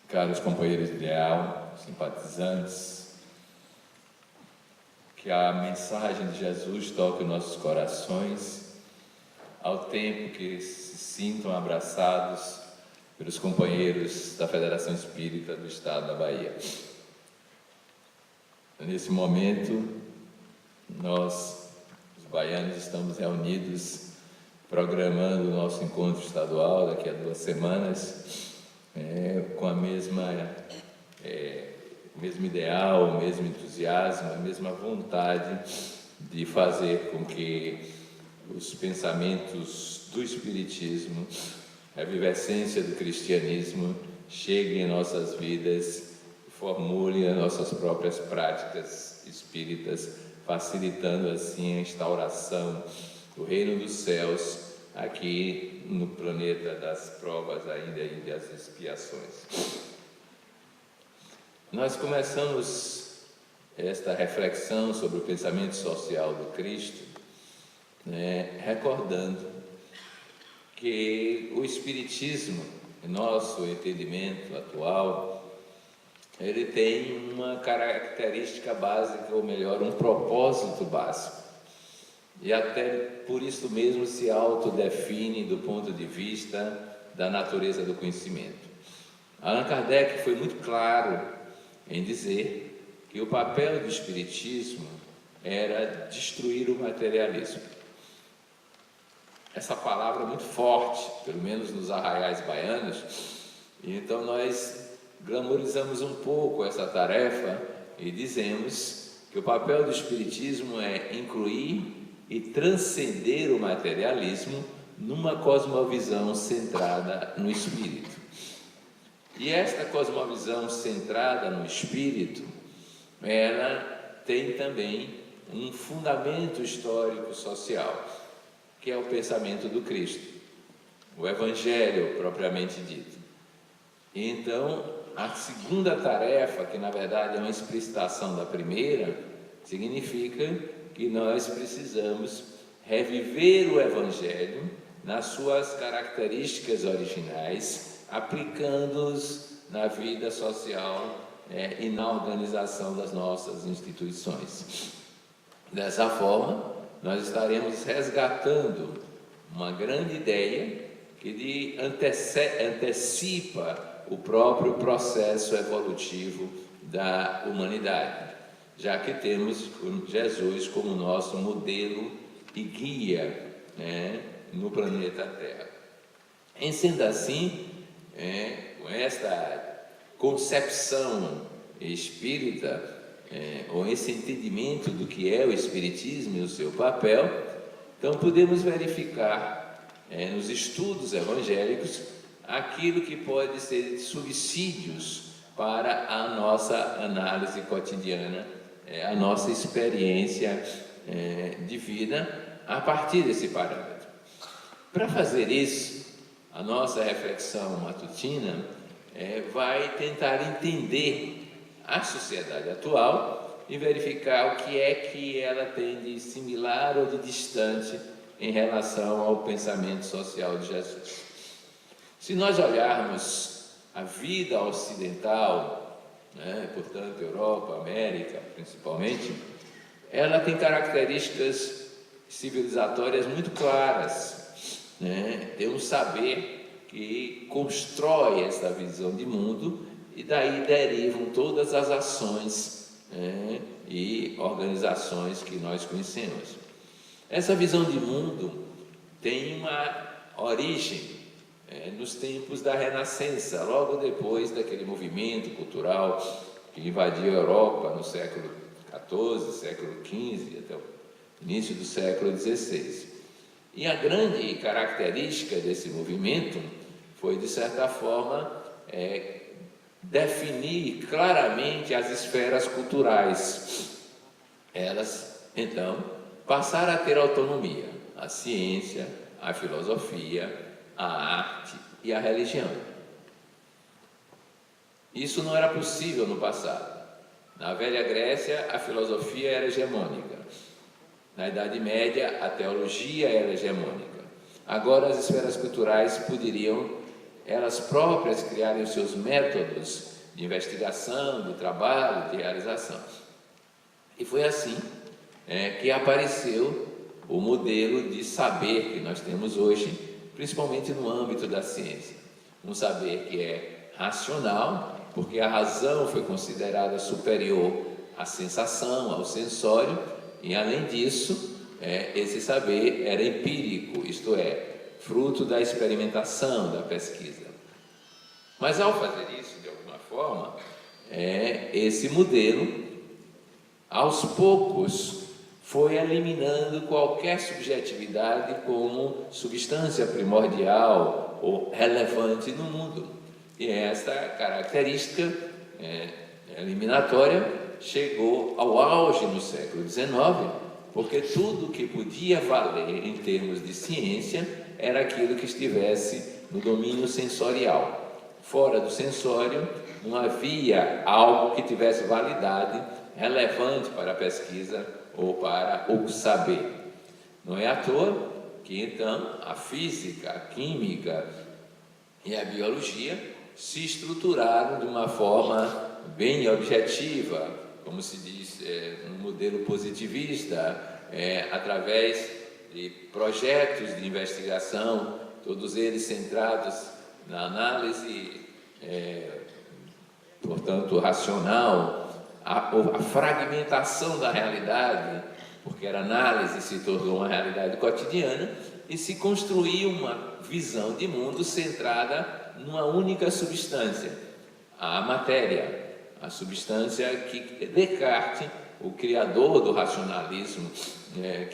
Caros companheiros de ideal, simpatizantes, que a mensagem de Jesus toque nossos corações, ao tempo que se sintam abraçados pelos companheiros da Federação Espírita do Estado da Bahia. Nesse momento, nós, os baianos, estamos reunidos, programando o nosso encontro estadual daqui a 2 semanas, com a mesmo ideal, o mesmo entusiasmo, a mesma vontade de fazer com que os pensamentos do Espiritismo, a vivescência do cristianismo cheguem em nossas vidas, formulem as nossas próprias práticas espíritas, facilitando assim a instauração do reino dos céus aqui no planeta das provas ainda e das expiações. Nós começamos esta reflexão sobre o pensamento social do Cristo, recordando que o Espiritismo, em nosso entendimento atual, ele tem uma característica básica, ou melhor, um propósito básico. E até por isso mesmo se autodefine do ponto de vista da natureza do conhecimento. Allan Kardec foi muito claro em dizer que o papel do Espiritismo era destruir o materialismo. Essa palavra é muito forte, pelo menos nos arraiais baianos, e então nós glamorizamos um pouco essa tarefa e dizemos que o papel do Espiritismo é incluir e transcender o materialismo numa cosmovisão centrada no espírito. E esta cosmovisão centrada no espírito, ela tem também um fundamento histórico social, que é o pensamento do Cristo, o Evangelho propriamente dito. E então, a segunda tarefa, que na verdade é uma explicitação da primeira, significa que nós precisamos reviver o Evangelho nas suas características originais, aplicando-os na vida social e na organização das nossas instituições. Dessa forma, nós estaremos resgatando uma grande ideia que antecipa o próprio processo evolutivo da humanidade, já que temos Jesus como nosso modelo e guia no planeta Terra. Em sendo assim, com esta concepção espírita, ou esse entendimento do que é o Espiritismo e o seu papel, então podemos verificar nos estudos evangélicos aquilo que pode ser subsídios para a nossa análise cotidiana, a nossa experiência de vida a partir desse parâmetro. Para fazer isso, a nossa reflexão matutina vai tentar entender a sociedade atual e verificar o que é que ela tem de similar ou de distante em relação ao pensamento social de Jesus. Se nós olharmos a vida ocidental, portanto, Europa, América, principalmente, ela tem características civilizatórias muito claras, tem um saber que constrói essa visão de mundo e daí derivam todas as ações e organizações que nós conhecemos. Essa visão de mundo tem uma origem nos tempos da Renascença, logo depois daquele movimento cultural que invadiu a Europa no século XIV, século XV, até o início do século XVI. E a grande característica desse movimento foi, de certa forma, definir claramente as esferas culturais. Elas, então, passaram a ter autonomia: a ciência, a filosofia, a arte e a religião. Isso não era possível no passado. Na velha Grécia, a filosofia era hegemônica. Na Idade Média, a teologia era hegemônica. Agora, as esferas culturais poderiam, elas próprias, criarem os seus métodos de investigação, de trabalho, de realização. E foi assim que apareceu o modelo de saber que nós temos hoje, principalmente no âmbito da ciência. Um saber que é racional, porque a razão foi considerada superior à sensação, ao sensório, e além disso, esse saber era empírico, isto é, fruto da experimentação, da pesquisa. Mas ao fazer isso, de alguma forma, esse modelo, aos poucos, foi eliminando qualquer subjetividade como substância primordial ou relevante no mundo. E esta característica eliminatória chegou ao auge no século XIX, porque tudo que podia valer em termos de ciência era aquilo que estivesse no domínio sensorial. Fora do sensório, não havia algo que tivesse validade relevante para a pesquisa ou para o saber. Não é à toa que, então, a física, a química e a biologia se estruturaram de uma forma bem objetiva, como se diz, um modelo positivista, através de projetos de investigação, todos eles centrados na análise, portanto, racional, a fragmentação da realidade, porque a análise se tornou uma realidade cotidiana e se construiu uma visão de mundo centrada numa única substância, a matéria, a substância que Descartes, o criador do racionalismo,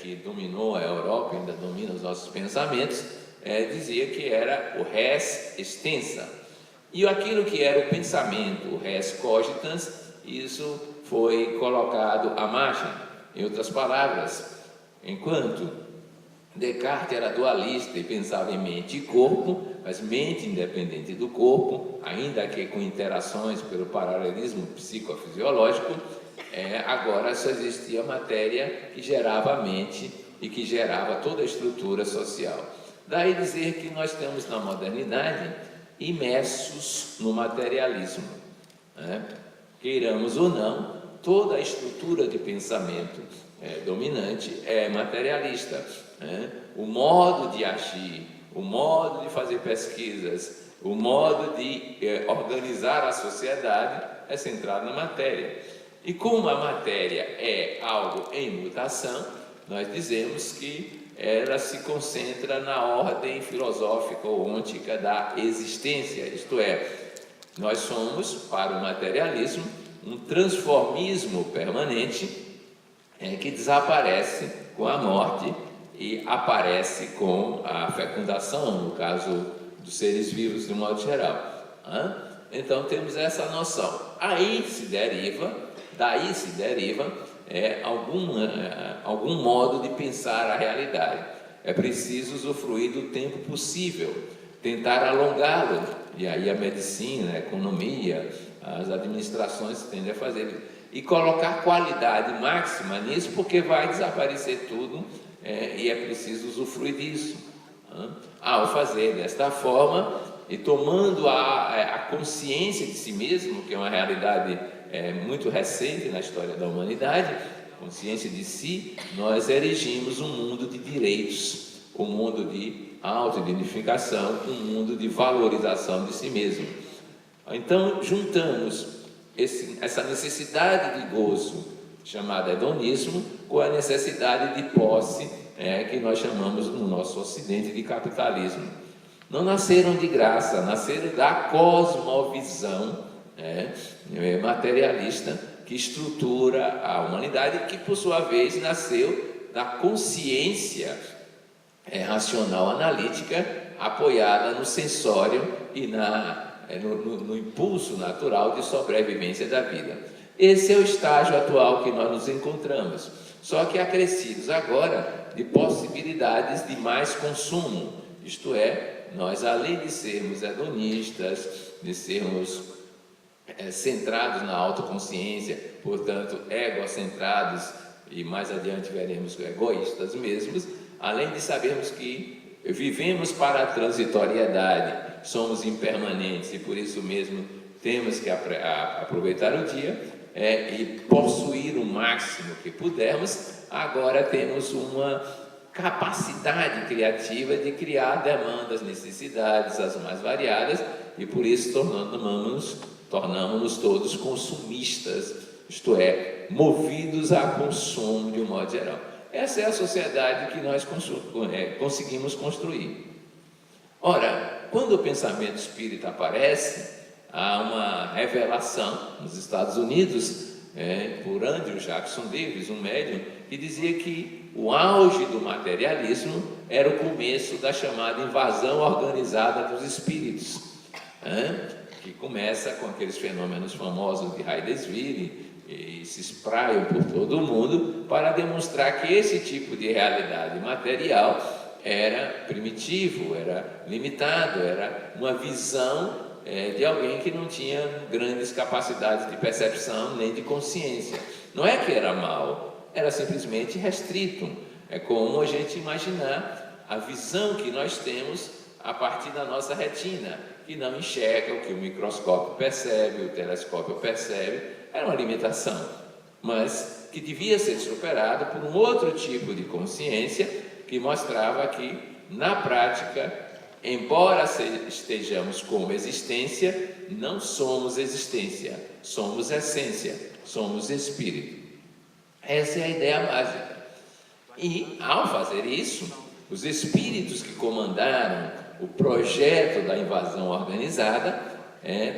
que dominou a Europa, ainda domina os nossos pensamentos, dizia que era o res extensa. E aquilo que era o pensamento, o res cogitans, isso foi colocado à margem. Em outras palavras, enquanto Descartes era dualista e pensava em mente e corpo, mas mente independente do corpo, ainda que com interações pelo paralelismo psicofisiológico, agora só existia matéria que gerava a mente e que gerava toda a estrutura social. Daí dizer que nós estamos na modernidade imersos no materialismo, queiramos ou não, toda a estrutura de pensamento dominante é materialista, o modo de agir, o modo de fazer pesquisas, o modo de organizar a sociedade é centrado na matéria. E como a matéria é algo em mutação, nós dizemos que ela se concentra na ordem filosófica ou ôntica da existência, isto é, nós somos, para o materialismo, um transformismo permanente que desaparece com a morte e aparece com a fecundação, no caso dos seres vivos de um modo geral. Então temos essa noção. Daí se deriva algum modo de pensar a realidade. É preciso usufruir do tempo possível, tentar alongá-lo, e aí a medicina, a economia, as administrações tendem a fazer, e colocar qualidade máxima nisso, porque vai desaparecer tudo, e é preciso usufruir disso. Ao fazer desta forma, e tomando a consciência de si mesmo, que é uma realidade muito recente na história da humanidade, consciência de si, nós erigimos um mundo de direitos, um mundo de autoidentificação, um mundo de valorização de si mesmo. Então, juntamos essa necessidade de gozo, chamada hedonismo, com a necessidade de posse, que nós chamamos no nosso ocidente de capitalismo. Não nasceram de graça, nasceram da cosmovisão materialista que estrutura a humanidade, que por sua vez nasceu da consciência racional analítica apoiada no sensório e no impulso natural de sobrevivência da vida. Esse é o estágio atual que nós nos encontramos, só que acrescidos agora de possibilidades de mais consumo, isto é, nós, além de sermos hedonistas, de sermos centrados na autoconsciência, portanto egocentrados, e mais adiante veremos egoístas mesmos, além de sabermos que vivemos para a transitoriedade, somos impermanentes e por isso mesmo temos que aproveitar o dia e possuir o máximo que pudermos. Agora temos uma capacidade criativa de criar demandas, necessidades as mais variadas, e por isso tornamos-nos todos consumistas, isto é, movidos a consumo de um modo geral. Essa é a sociedade que nós conseguimos construir. Ora, quando o pensamento espírita aparece, há uma revelação nos Estados Unidos, por Andrew Jackson Davis, um médium, que dizia que o auge do materialismo era o começo da chamada invasão organizada dos espíritos, que começa com aqueles fenômenos famosos de Hydesville e se espraiam por todo o mundo para demonstrar que esse tipo de realidade material era primitivo, era limitado, era uma visão de alguém que não tinha grandes capacidades de percepção nem de consciência. Não é que era mal, era simplesmente restrito. É como a gente imaginar a visão que nós temos a partir da nossa retina, que não enxerga o que o microscópio percebe, o telescópio percebe. Era uma limitação, mas que devia ser superada por um outro tipo de consciência que mostrava que, na prática, embora estejamos como existência, não somos existência, somos essência, somos espírito. Essa é a ideia básica. E, ao fazer isso, os espíritos que comandaram o projeto da invasão organizada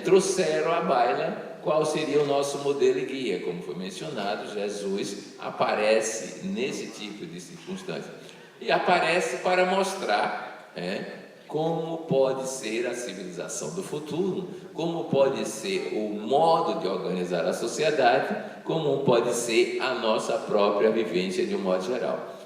trouxeram à baila qual seria o nosso modelo e guia. Como foi mencionado, Jesus aparece nesse tipo de circunstância. E aparece para mostrar como pode ser a civilização do futuro, como pode ser o modo de organizar a sociedade, como pode ser a nossa própria vivência de um modo geral.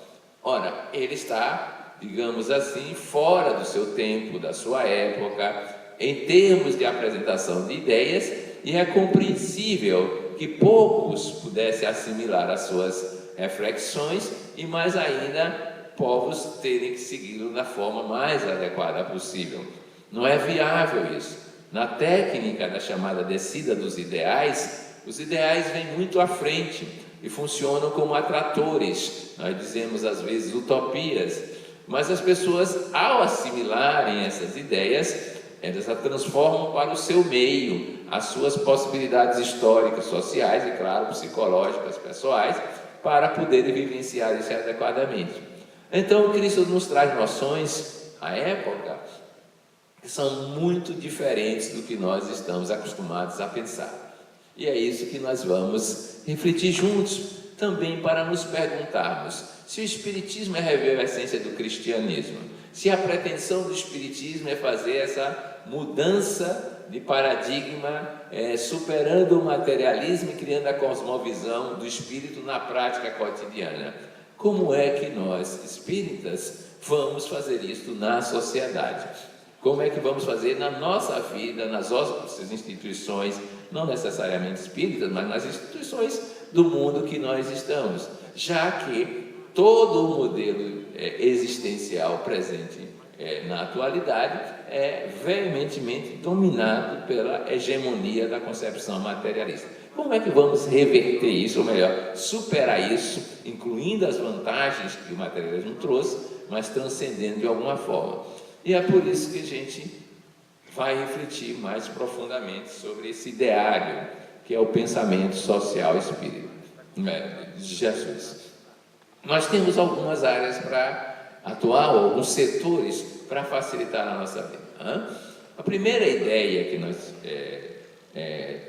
Ora, ele está, digamos assim, fora do seu tempo, da sua época, em termos de apresentação de ideias, e é compreensível que poucos pudessem assimilar as suas reflexões e mais ainda povos terem que segui-lo da forma mais adequada possível. Não é viável isso. Na técnica da chamada descida dos ideais, os ideais vêm muito à frente e funcionam como atratores. Nós dizemos às vezes utopias, mas as pessoas, ao assimilarem essas ideias, elas a transformam para o seu meio, as suas possibilidades históricas, sociais e, claro, psicológicas, pessoais, para poderem vivenciar isso adequadamente. Então, Cristo nos traz noções, à época, que são muito diferentes do que nós estamos acostumados a pensar. E é isso que nós vamos refletir juntos, também para nos perguntarmos se o Espiritismo é rever a essência do cristianismo, se a pretensão do Espiritismo é fazer essa mudança de paradigma, superando o materialismo e criando a cosmovisão do espírito na prática cotidiana. Como é que nós, espíritas, vamos fazer isso na sociedade? Como é que vamos fazer na nossa vida, nas nossas instituições, não necessariamente espíritas, mas nas instituições do mundo que nós estamos, já que todo o modelo existencial presente na atualidade é veementemente dominado pela hegemonia da concepção materialista. Como é que vamos reverter isso, ou melhor, superar isso, incluindo as vantagens que o materialismo trouxe, mas transcendendo de alguma forma? E é por isso que a gente vai refletir mais profundamente sobre esse ideário, que é o pensamento social espírita de Jesus. Nós temos algumas áreas para atuar, ou alguns setores para facilitar a nossa vida. A primeira ideia que nós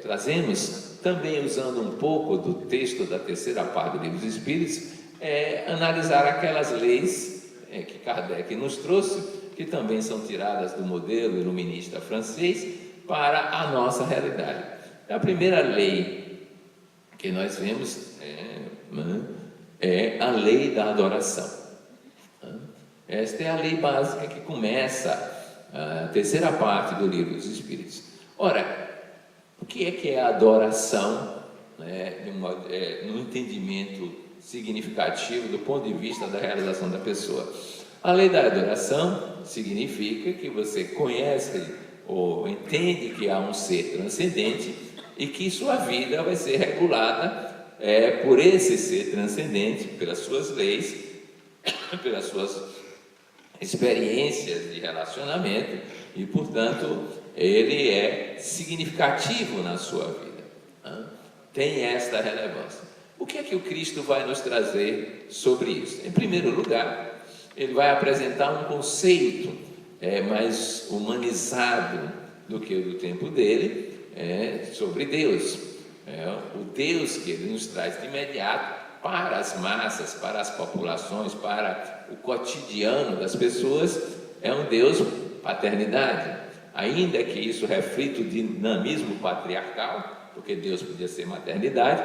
trazemos, também usando um pouco do texto da terceira parte do Livro dos Espíritos, é analisar aquelas leis que Kardec nos trouxe, que também são tiradas do modelo iluminista francês para a nossa realidade. A primeira lei que nós vemos é a lei da adoração. Esta é a lei básica que começa a terceira parte do Livro dos Espíritos. Ora, o que é a adoração, no entendimento significativo do ponto de vista da realização da pessoa. A lei da adoração significa que você conhece ou entende que há um ser transcendente e que sua vida vai ser regulada por esse ser transcendente, pelas suas leis, pelas suas experiências de relacionamento e, portanto, ele é significativo na sua vida. Tem esta relevância. O que é que o Cristo vai nos trazer sobre isso? Em primeiro lugar, ele vai apresentar um conceito mais humanizado do que o do tempo dele, sobre Deus. O Deus que ele nos traz de imediato para as massas, para as populações, para o cotidiano das pessoas, é um Deus paternidade. Ainda que isso reflita o dinamismo patriarcal, porque Deus podia ser maternidade,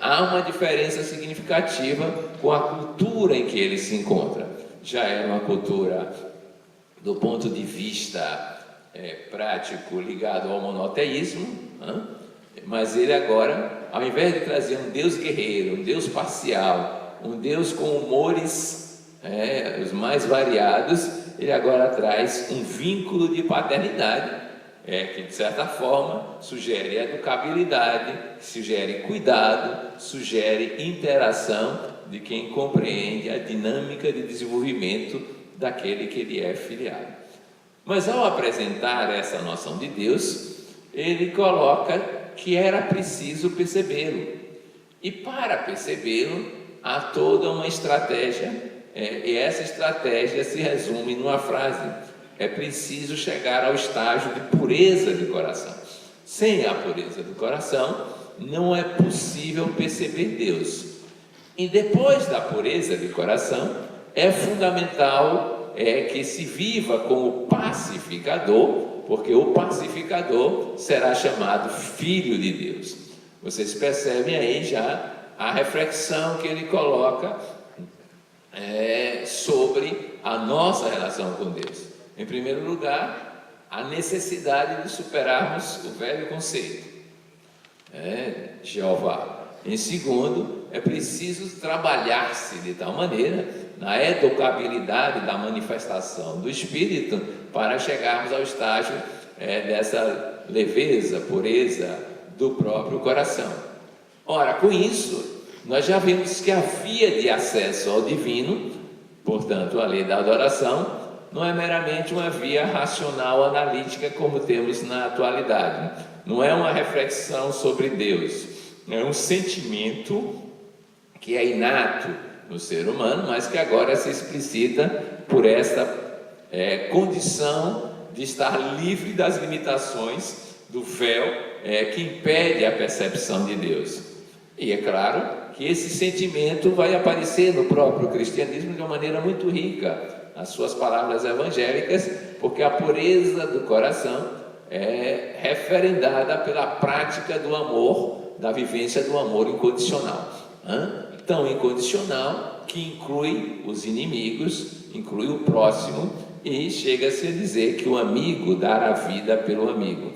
há uma diferença significativa com a cultura em que ele se encontra. Já era uma cultura, do ponto de vista prático, ligado ao monoteísmo, mas ele agora, ao invés de trazer um Deus guerreiro, um Deus parcial, um Deus com humores os mais variados, ele agora traz um vínculo de paternidade, que de certa forma sugere educabilidade, sugere cuidado, sugere interação de quem compreende a dinâmica de desenvolvimento daquele que ele é filiado. Mas ao apresentar essa noção de Deus, ele coloca que era preciso percebê-lo, e para percebê-lo há toda uma estratégia, e essa estratégia se resume numa frase: é preciso chegar ao estágio de pureza de coração. Sem a pureza do coração, não é possível perceber Deus. E depois da pureza de coração, é fundamental que se viva como pacificador, porque o pacificador será chamado filho de Deus. Vocês percebem aí já a reflexão que ele coloca sobre a nossa relação com Deus. Em primeiro lugar, a necessidade de superarmos o velho conceito, Jeová. Em segundo, é preciso trabalhar-se de tal maneira na educabilidade da manifestação do Espírito para chegarmos ao estágio dessa leveza, pureza do próprio coração. Ora, com isso, nós já vimos que a via de acesso ao divino, portanto, a lei da adoração, não é meramente uma via racional analítica como temos na atualidade. Não é uma reflexão sobre Deus, é um sentimento que é inato no ser humano, mas que agora se explicita por esta condição de estar livre das limitações do véu que impede a percepção de Deus. E é claro que esse sentimento vai aparecer no próprio cristianismo de uma maneira muito rica, nas suas palavras evangélicas, porque a pureza do coração é referendada pela prática do amor, da vivência do amor incondicional. Tão incondicional que inclui os inimigos, inclui o próximo, e chega-se a dizer que o amigo dará a vida pelo amigo.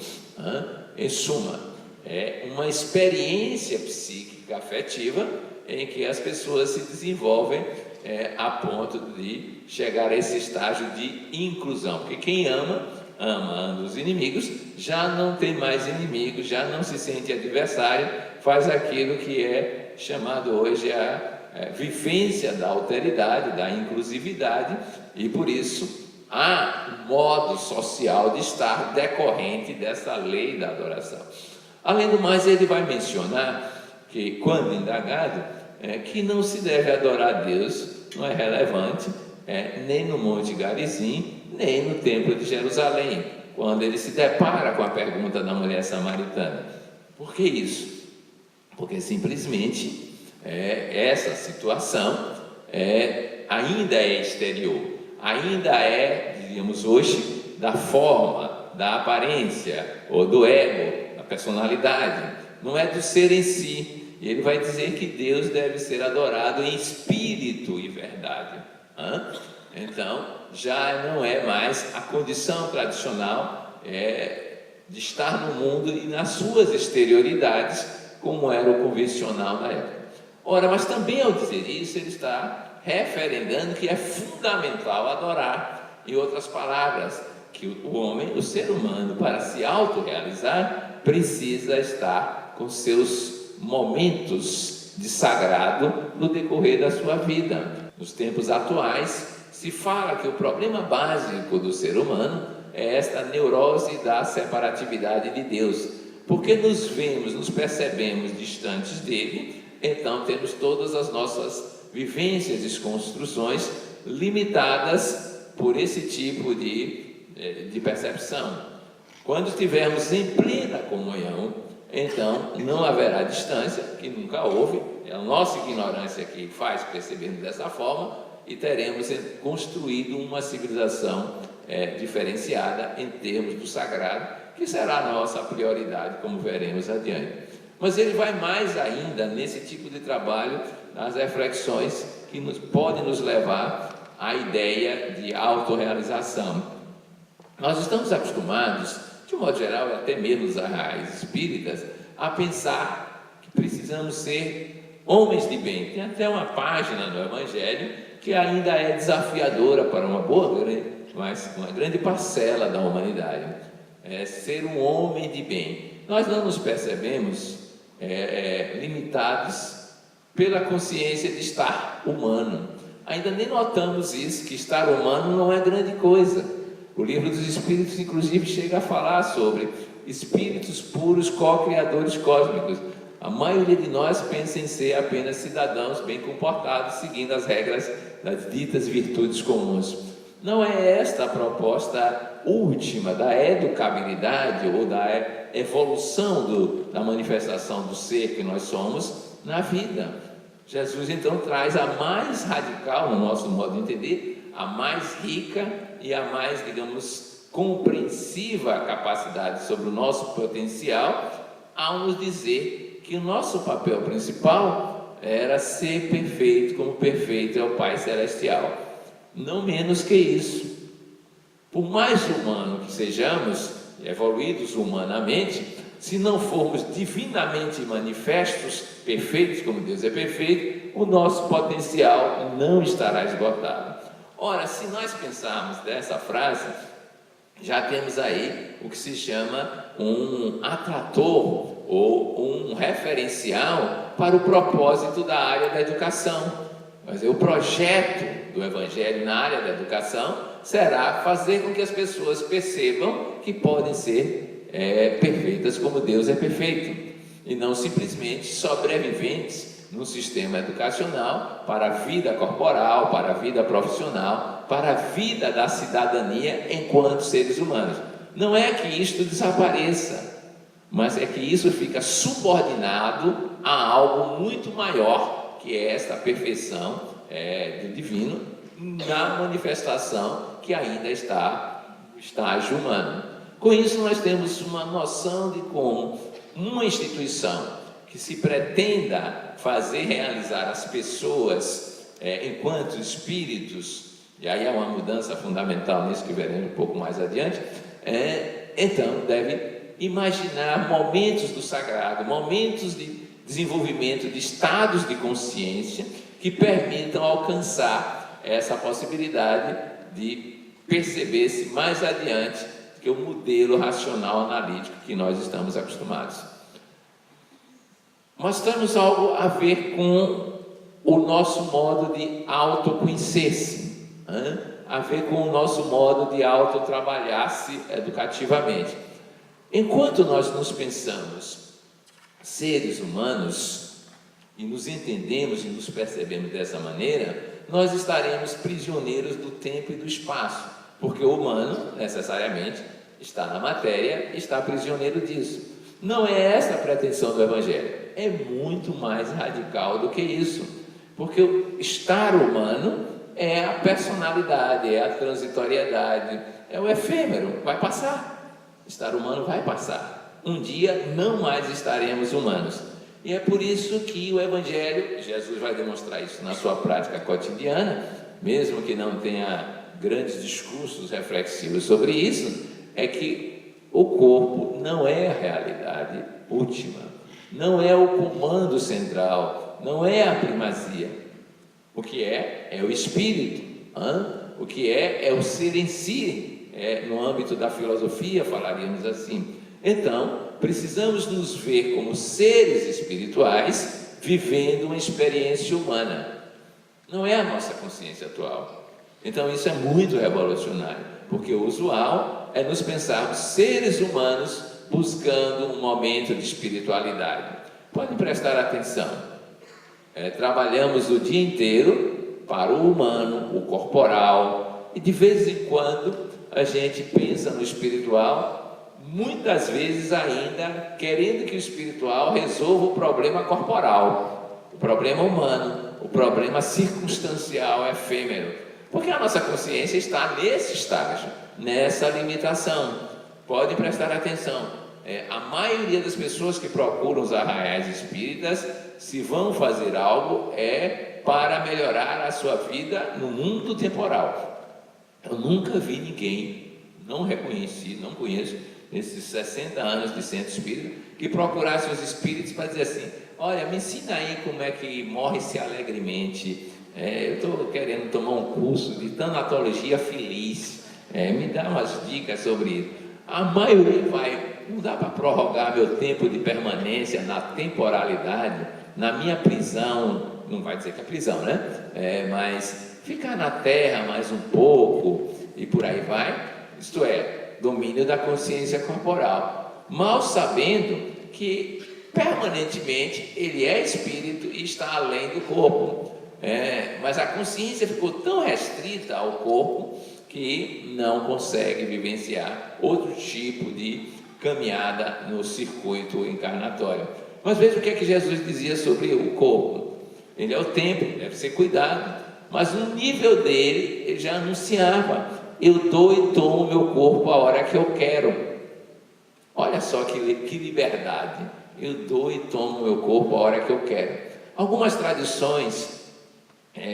Em suma, é uma experiência psíquica afetiva em que as pessoas se desenvolvem a ponto de chegar a esse estágio de inclusão, porque quem ama os inimigos, já não tem mais inimigos, já não se sente adversário, faz aquilo que é chamado hoje a vivência da alteridade, da inclusividade, e por isso há um modo social de estar decorrente dessa lei da adoração. Além do mais, ele vai mencionar que, quando indagado, que não se deve adorar a Deus, não é relevante, nem no Monte Garizim, nem no Templo de Jerusalém, quando ele se depara com a pergunta da mulher samaritana. Por que isso? Porque simplesmente essa situação ainda é exterior, ainda diríamos hoje, da forma, da aparência, ou do ego, da personalidade, não é do ser em si. E ele vai dizer que Deus deve ser adorado em espírito e verdade. Então, já não é mais a condição tradicional de estar no mundo e nas suas exterioridades, como era o convencional na época. Ora, mas também ao dizer isso, ele está referendando que é fundamental adorar. Em outras palavras, que o homem, o ser humano, para se autorrealizar, precisa estar com seus momentos de sagrado no decorrer da sua vida. Nos tempos atuais, se fala que o problema básico do ser humano é esta neurose da separatividade de Deus, porque nos vemos, nos percebemos distantes dele, então temos todas as nossas vivências e construções limitadas por esse tipo de percepção. Quando estivermos em plena comunhão, então não haverá distância, que nunca houve, é a nossa ignorância que faz percebermos dessa forma, e teremos construído uma civilização diferenciada em termos do sagrado, que será a nossa prioridade, como veremos adiante. Mas ele vai mais ainda nesse tipo de trabalho, nas reflexões que podem nos levar à ideia de autorrealização. Nós estamos acostumados, de um modo geral, até mesmo as raízes espíritas, a pensar que precisamos ser homens de bem. Tem até uma página no Evangelho que ainda é desafiadora para uma grande parcela da humanidade, é ser um homem de bem. Nós não nos percebemos limitados pela consciência de estar humano. Ainda nem notamos isso, que estar humano não é grande coisa. O Livro dos Espíritos, inclusive, chega a falar sobre espíritos puros, co-criadores cósmicos. A maioria de nós pensa em ser apenas cidadãos bem comportados, seguindo as regras das ditas virtudes comuns. Não é esta a proposta última da educabilidade ou da evolução da manifestação do ser que nós somos na vida. Jesus então traz a mais radical, no nosso modo de entender, a mais rica e a mais, digamos, compreensiva capacidade sobre o nosso potencial, ao nos dizer que o nosso papel principal era ser perfeito, como perfeito é o Pai Celestial. Não menos que isso. Por mais humano que sejamos, evoluídos humanamente, se não formos divinamente manifestos, perfeitos como Deus é perfeito, o nosso potencial não estará esgotado. Ora, se nós pensarmos dessa frase, já temos aí o que se chama um atrator ou um referencial para o propósito da área da educação. Mas o projeto do Evangelho na área da educação será fazer com que as pessoas percebam que podem ser perfeitas como Deus é perfeito, e não simplesmente sobreviventes num sistema educacional para a vida corporal, para a vida profissional, para a vida da cidadania enquanto seres humanos. Não é que isto desapareça, mas é que isso fica subordinado a algo muito maior, que é esta perfeição do divino na manifestação que ainda está no estágio humano. Com isso nós temos uma noção de como uma instituição que se pretenda fazer realizar as pessoas enquanto espíritos, e aí há uma mudança fundamental nisso que veremos um pouco mais adiante, então deve imaginar momentos do sagrado, momentos de desenvolvimento de estados de consciência que permitam alcançar essa possibilidade de perceber-se mais adiante que o modelo racional analítico que nós estamos acostumados. Mostramos algo a ver com o nosso modo de autoconhecer-se, a ver com o nosso modo de autotrabalhar-se educativamente. Enquanto nós nos pensamos seres humanos e nos entendemos e nos percebemos dessa maneira, nós estaremos prisioneiros do tempo e do espaço, porque o humano necessariamente está na matéria e está prisioneiro disso. Não é essa a pretensão do Evangelho, é muito mais radical do que isso, porque o estar humano é a personalidade, é a transitoriedade, é o efêmero, vai passar. Estar humano vai passar. Um dia não mais estaremos humanos. E é por isso que o Evangelho, Jesus vai demonstrar isso na sua prática cotidiana, mesmo que não tenha grandes discursos reflexivos sobre isso, é que o corpo não é a realidade última, não é o comando central espiritual, não é a primazia. O que é o espírito. O que é o ser em si. No âmbito da filosofia, falaríamos assim. Então, precisamos nos ver como seres espirituais vivendo uma experiência humana. Não é a nossa consciência atual. Então, isso é muito revolucionário, porque o usual é nos pensarmos seres humanos buscando um momento de espiritualidade. Podem prestar atenção. Trabalhamos o dia inteiro para o humano, o corporal, e de vez em quando a gente pensa no espiritual, muitas vezes ainda querendo que o espiritual resolva o problema corporal, o problema humano, o problema circunstancial, efêmero, porque a nossa consciência está nesse estágio, nessa limitação. Podem prestar atenção. A maioria das pessoas que procuram os arraiais espíritas, se vão fazer algo, para melhorar a sua vida no mundo temporal. Eu nunca vi ninguém, não reconheci, não conheço, nesses 60 anos de centro espírita, que procurasse os espíritos para dizer assim: olha, me ensina aí como é que morre-se alegremente. Eu estou querendo tomar um curso de tanatologia feliz, me dá umas dicas sobre isso. A maioria não dá para prorrogar meu tempo de permanência na temporalidade, na minha prisão, não vai dizer que é prisão, né? Mas ficar na terra mais um pouco, e por aí vai, isto é, domínio da consciência corporal, mal sabendo que permanentemente ele é espírito e está além do corpo. Mas a consciência ficou tão restrita ao corpo que não consegue vivenciar outro tipo de caminhada no circuito encarnatório. Mas veja o que é que Jesus dizia sobre o corpo. Ele é o templo, deve ser cuidado, mas no nível dele, ele já anunciava: eu dou e tomo meu corpo a hora que eu quero. Olha só que liberdade. Eu dou e tomo meu corpo a hora que eu quero. Algumas tradições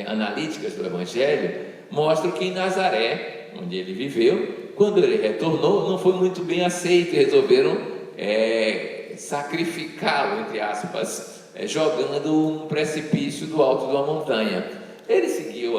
analíticas do Evangelho mostram que em Nazaré, onde ele viveu, quando ele retornou, não foi muito bem aceito e resolveram sacrificá-lo, entre aspas, jogando um precipício do alto de uma montanha. Ele seguiu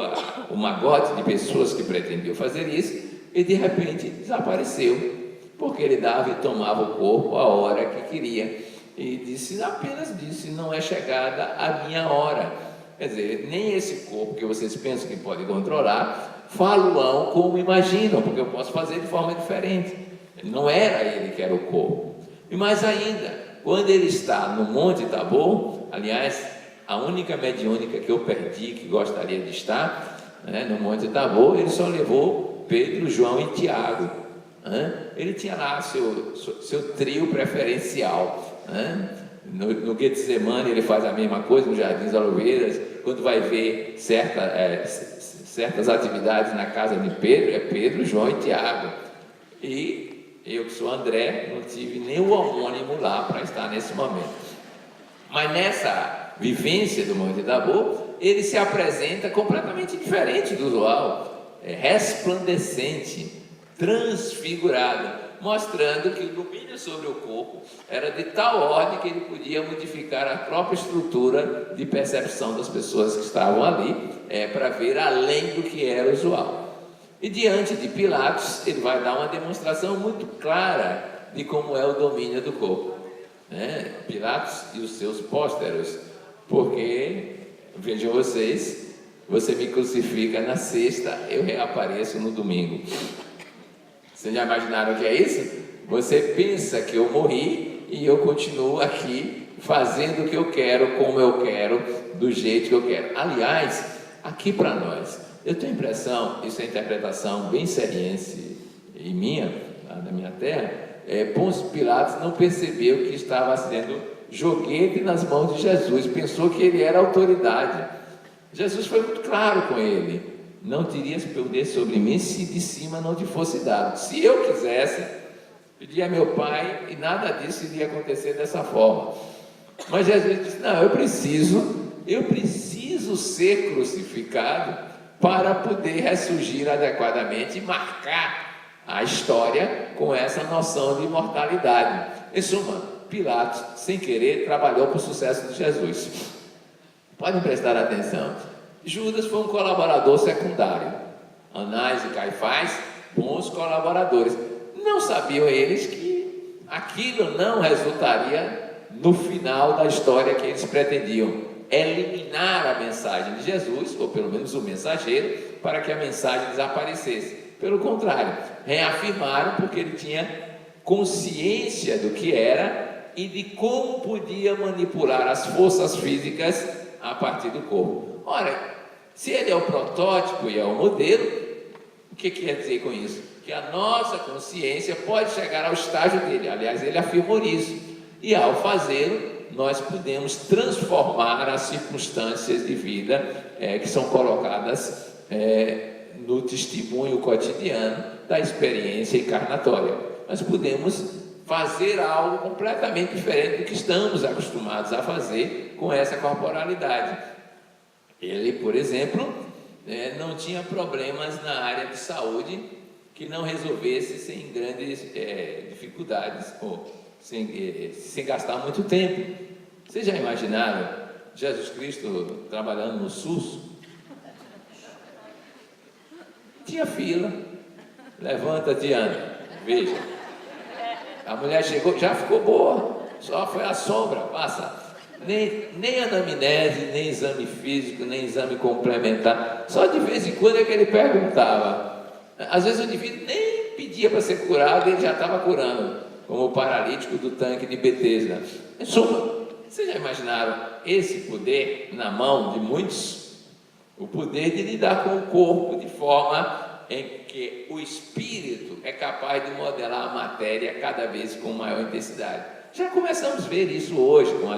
o magote de pessoas que pretendiam fazer isso e de repente desapareceu, porque ele dava e tomava o corpo a hora que queria, e apenas disse: não é chegada a minha hora. Quer dizer, nem esse corpo que vocês pensam que podem controlar, falam como imaginam, porque eu posso fazer de forma diferente. Não era ele que era o corpo. E mais ainda, quando ele está no Monte Tabor, aliás, a única mediúnica que eu perdi, que gostaria de estar, no Monte Tabor, ele só levou Pedro, João e Tiago. Ele tinha lá seu trio preferencial. No Getsemane ele faz a mesma coisa, no Jardim das Oliveiras. Quando vai ver certas atividades na casa de Pedro, é Pedro, João e Tiago. E eu, que sou André, não tive nem o homônimo lá para estar nesse momento. Mas nessa vivência do Monte Tabor, ele se apresenta completamente diferente do usual, resplandecente, transfigurado, mostrando que o domínio sobre o corpo era de tal ordem que ele podia modificar a própria estrutura de percepção das pessoas que estavam ali, para ver além do que era usual. E diante de Pilatos, ele vai dar uma demonstração muito clara de como é o domínio do corpo. Pilatos e os seus pósteros, porque, vejam vocês, você me crucifica na sexta, eu reapareço no domingo. Vocês já imaginaram o que é isso? Você pensa que eu morri e eu continuo aqui fazendo o que eu quero, como eu quero, do jeito que eu quero. Aliás, aqui para nós, eu tenho a impressão, isso é interpretação bem seriense e minha, da minha terra, Pôncio Pilatos não percebeu que estava sendo joguete nas mãos de Jesus, pensou que ele era autoridade. Jesus foi muito claro com ele: não terias poder sobre mim se de cima não te fosse dado. Se eu quisesse, pedia a meu Pai e nada disso iria acontecer dessa forma. Mas Jesus disse: não, eu preciso ser crucificado para poder ressurgir adequadamente e marcar a história com essa noção de imortalidade. Em suma, Pilatos, sem querer, trabalhou para o sucesso de Jesus. Podem prestar atenção. Judas foi um colaborador secundário. Anás e Caifás, bons colaboradores. Não sabiam eles que aquilo não resultaria no final da história que eles pretendiam eliminar a mensagem de Jesus, ou pelo menos o mensageiro, para que a mensagem desaparecesse. Pelo contrário, reafirmaram porque ele tinha consciência do que era e de como podia manipular as forças físicas a partir do corpo. Ora, se ele é o protótipo e é o modelo, o que quer dizer com isso? Que a nossa consciência pode chegar ao estágio dele. Aliás, ele afirmou isso. E ao fazê-lo, nós podemos transformar as circunstâncias de vida que são colocadas no testemunho cotidiano da experiência encarnatória. Nós podemos fazer algo completamente diferente do que estamos acostumados a fazer com essa corporalidade. Ele, por exemplo, não tinha problemas na área de saúde que não resolvesse sem grandes dificuldades ou sem gastar muito tempo. Vocês já imaginaram Jesus Cristo trabalhando no SUS? Tinha fila. Levanta-te, anda. Veja. A mulher chegou, já ficou boa. Só foi a sombra, passa. Nem anamnese, nem exame físico, nem exame complementar. Só de vez em quando é que ele perguntava. Às vezes o indivíduo nem pedia para ser curado, ele já estava curando, como o paralítico do tanque de Betesda. Em suma, vocês já imaginaram esse poder na mão de muitos? O poder de lidar com o corpo de forma em que o espírito é capaz de modelar a matéria cada vez com maior intensidade. Já começamos a ver isso hoje com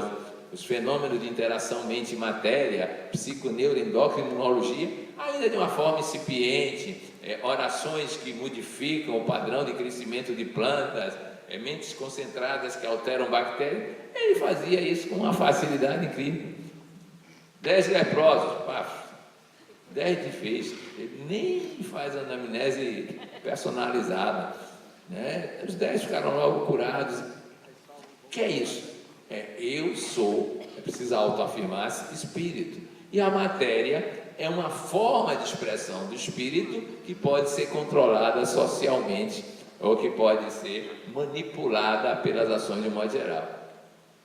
os fenômenos de interação mente-matéria, psiconeuroendocrinologia, ainda de uma forma incipiente, orações que modificam o padrão de crescimento de plantas, mentes concentradas que alteram bactérias. Ele fazia isso com uma facilidade incrível. 10 leprosos, 10 de fez, ele nem faz anamnese personalizada, né? Os 10 ficaram logo curados. O que é isso? Eu sou, precisa autoafirmar-se, espírito. E a matéria é uma forma de expressão do espírito que pode ser controlada socialmente ou que pode ser manipulada pelas ações de um modo geral.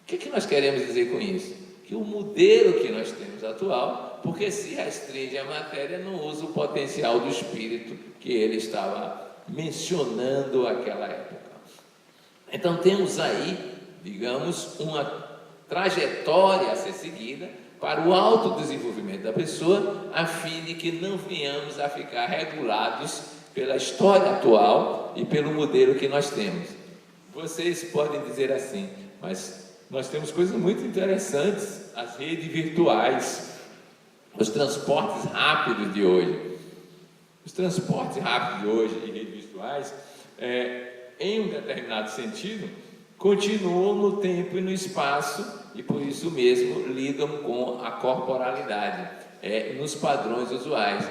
O que nós queremos dizer com isso? Que o modelo que nós temos atual, porque se restringe a matéria, não usa o potencial do espírito que ele estava mencionando naquela época. Então temos aí, digamos, uma trajetória a ser seguida para o autodesenvolvimento da pessoa, a fim de que não venhamos a ficar regulados pela história atual e pelo modelo que nós temos. Vocês podem dizer assim, mas nós temos coisas muito interessantes, as redes virtuais, os transportes rápidos de hoje. Os transportes rápidos de hoje e redes virtuais, em um determinado sentido, continuam no tempo e no espaço e por isso mesmo lidam com a corporalidade, nos padrões usuais.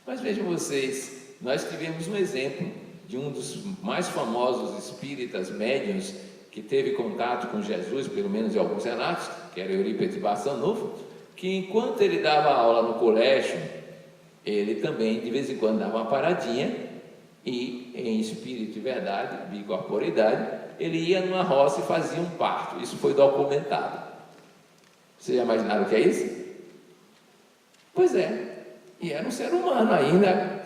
Mas vejam vocês, nós tivemos um exemplo de um dos mais famosos espíritas médiuns que teve contato com Jesus, pelo menos em alguns relatos, que era Eurípides Barçanufo, que enquanto ele dava aula no colégio, ele também de vez em quando dava uma paradinha e em espírito e verdade, bicorporidade, ele ia numa roça e fazia um parto. Isso foi documentado. Vocês já imaginaram o que é isso? Pois é, e era um ser humano ainda,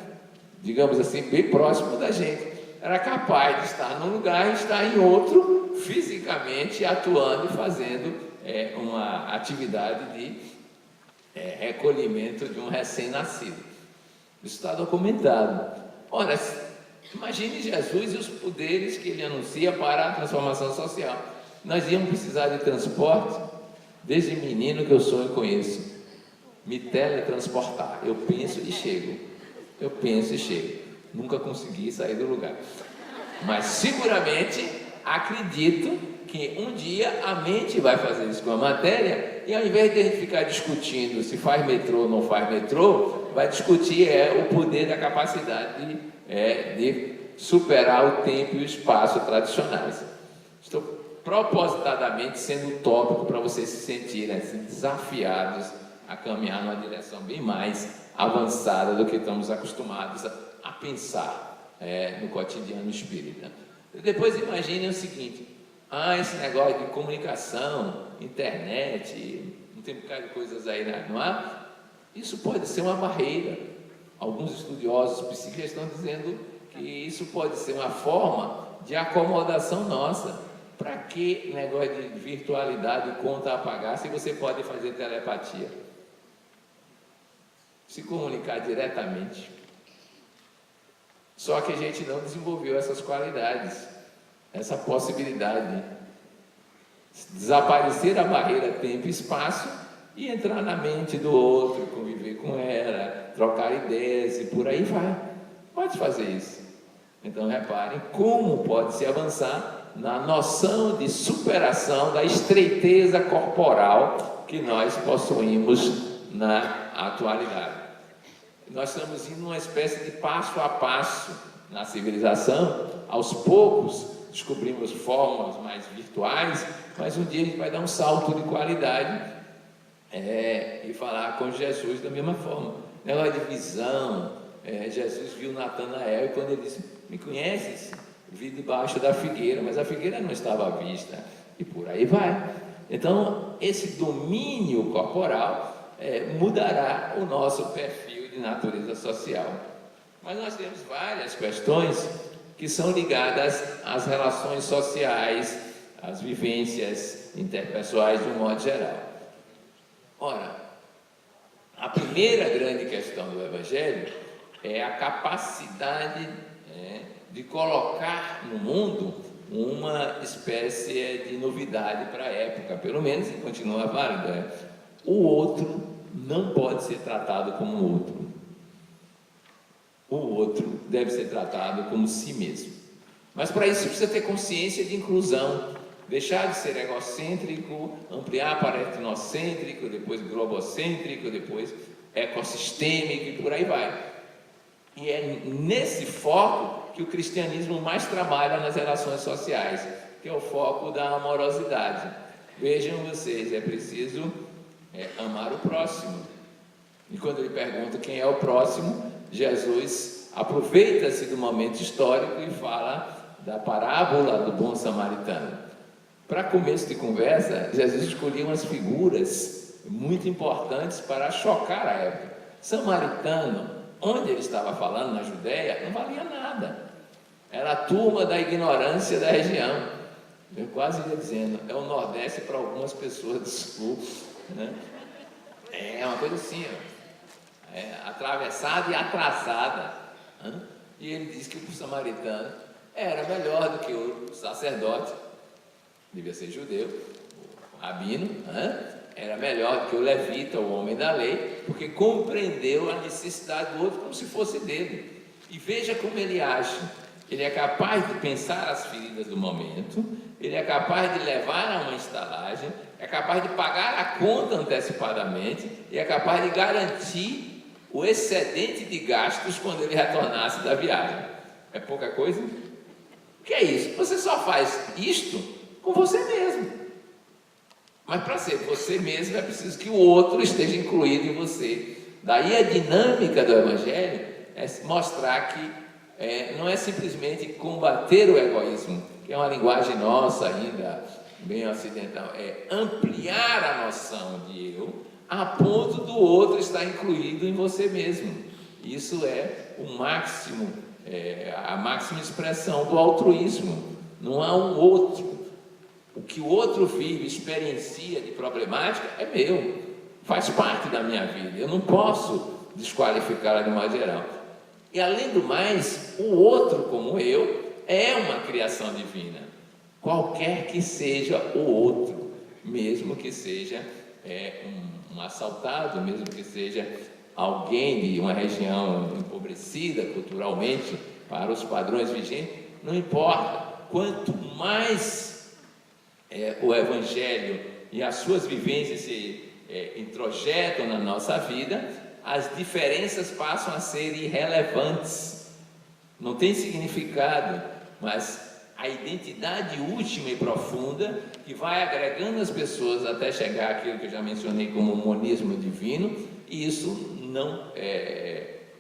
digamos assim, bem próximo da gente. Era capaz de estar num lugar e estar em outro, fisicamente atuando e fazendo uma atividade de recolhimento de um recém-nascido. Isso está documentado. Ora, imagine Jesus e os poderes que ele anuncia para a transformação social. Nós íamos precisar de transporte, desde menino que eu sou e conheço, me teletransportar. Eu penso e chego. Eu penso e chego. Nunca consegui sair do lugar. Mas seguramente acredito que um dia a mente vai fazer isso com a matéria e ao invés de a gente ficar discutindo se faz metrô ou não faz metrô, vai discutir o poder da capacidade de superar o tempo e o espaço tradicionais. Estou propositadamente sendo utópico para vocês se sentirem assim, desafiados a caminhar numa direção bem mais avançada do que estamos acostumados a pensar no cotidiano espírita. Depois imaginem o seguinte: esse negócio de comunicação, internet, não tem um bocado de coisas aí, não há? Isso pode ser uma barreira. Alguns estudiosos psíquicos estão dizendo que isso pode ser uma forma de acomodação nossa. Para que negócio de virtualidade, conta a pagar, se você pode fazer telepatia? Se comunicar diretamente. Só que a gente não desenvolveu essas qualidades, essa possibilidade. Desaparecer a barreira tempo e espaço e entrar na mente do outro, conviver com ela, trocar ideias e por aí vai. Pode fazer isso. Então reparem como pode se avançar na noção de superação da estreiteza corporal que nós possuímos na atualidade. Nós estamos indo numa espécie de passo a passo na civilização. Aos poucos descobrimos formas mais virtuais, mas um dia a gente vai dar um salto de qualidade e falar com Jesus da mesma forma. Negócio de visão. Jesus viu Natanael e quando ele disse: me conheces? Vi debaixo da figueira, mas a figueira não estava à vista, e por aí vai. Então, esse domínio corporal mudará o nosso perfil de natureza social. Mas nós temos várias questões que são ligadas às relações sociais, às vivências interpessoais de um modo geral. Ora, a primeira grande questão do Evangelho é a capacidade de colocar no mundo uma espécie de novidade para a época, pelo menos, e continua válida. O outro não pode ser tratado como outro. O outro deve ser tratado como si mesmo. Mas para isso precisa ter consciência de inclusão, deixar de ser egocêntrico, ampliar para etnocêntrico, depois globocêntrico, depois ecossistêmico e por aí vai. E é nesse foco que o cristianismo mais trabalha nas relações sociais, que é o foco da amorosidade. Vejam vocês, é preciso amar o próximo. E quando ele pergunta quem é o próximo, Jesus aproveita-se do momento histórico e fala da parábola do bom samaritano. Para começo de conversa, Jesus escolheu umas figuras muito importantes para chocar a época. Samaritano, onde ele estava falando, na Judéia, não valia nada. Era a turma da ignorância da região. Eu quase ia dizendo, é o Nordeste para algumas pessoas do Sul, né? É uma coisa assim, atravessada e atrasada. E ele disse que o samaritano era melhor do que o sacerdote, devia ser judeu, o rabino, era melhor do que o levita, o homem da lei, porque compreendeu a necessidade do outro como se fosse dele. E veja como ele age. Ele é capaz de pensar as feridas do momento, ele é capaz de levar a uma estalagem, é capaz de pagar a conta antecipadamente e é capaz de garantir o excedente de gastos quando ele retornasse da viagem. É pouca coisa? O que é isso? Você só faz isto com você mesmo. Mas para ser você mesmo é preciso que o outro esteja incluído em você. Daí a dinâmica do Evangelho é mostrar que não é simplesmente combater o egoísmo, que é uma linguagem nossa ainda, bem ocidental, é ampliar a noção de eu a ponto do outro estar incluído em você mesmo. Isso é o máximo, a máxima expressão do altruísmo. Não há um outro. O que o outro vive, experiencia de problemática é meu, faz parte da minha vida. Eu não posso desqualificá-la de modo geral. E além do mais, o outro como eu é uma criação divina, qualquer que seja o outro, mesmo que seja um assaltado, mesmo que seja alguém de uma região empobrecida culturalmente para os padrões vigentes, não importa. Quanto mais o Evangelho e as suas vivências se introjetam na nossa vida, as diferenças passam a ser irrelevantes. Não tem significado, mas a identidade última e profunda que vai agregando as pessoas até chegar àquilo que eu já mencionei como monismo divino, e isso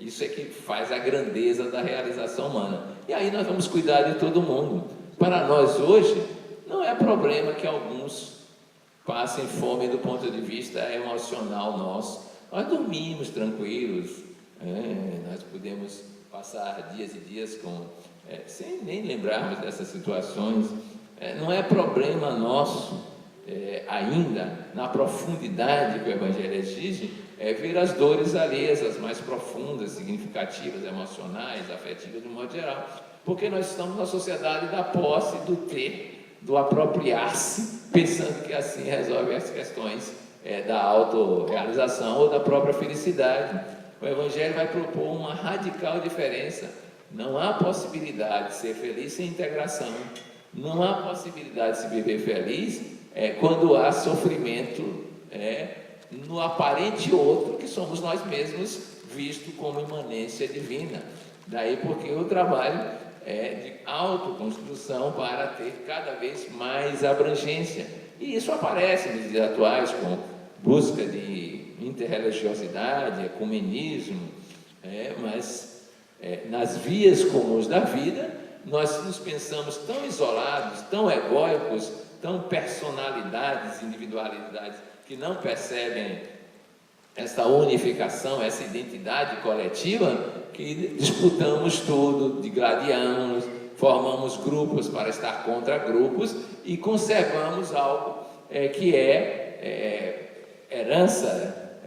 isso é que faz a grandeza da realização humana. E aí nós vamos cuidar de todo mundo. Para nós hoje, não é problema que alguns passem fome do ponto de vista emocional nosso. Nós dormimos tranquilos, nós podemos passar dias e dias sem nem lembrarmos dessas situações. Não é problema nosso, ainda, na profundidade que o Evangelho exige, ver as dores alheias, as mais profundas, significativas, emocionais, afetivas, de modo geral. Porque nós estamos na sociedade da posse, do ter, do apropriar-se, pensando que assim resolve as questões da autorrealização ou da própria felicidade. O Evangelho vai propor uma radical diferença. Não há possibilidade de ser feliz sem integração. Não há possibilidade de se viver feliz quando há sofrimento no aparente outro, que somos nós mesmos, visto como imanência divina. Daí porque o trabalho de autoconstrução para ter cada vez mais abrangência. E isso aparece nos dias atuais com busca de interreligiosidade, ecumenismo, mas nas vias comuns da vida, nós nos pensamos tão isolados, tão egóicos, tão personalidades, individualidades, que não percebem essa unificação, essa identidade coletiva, que disputamos tudo, digladiamos, formamos grupos para estar contra grupos e conservamos algo que herança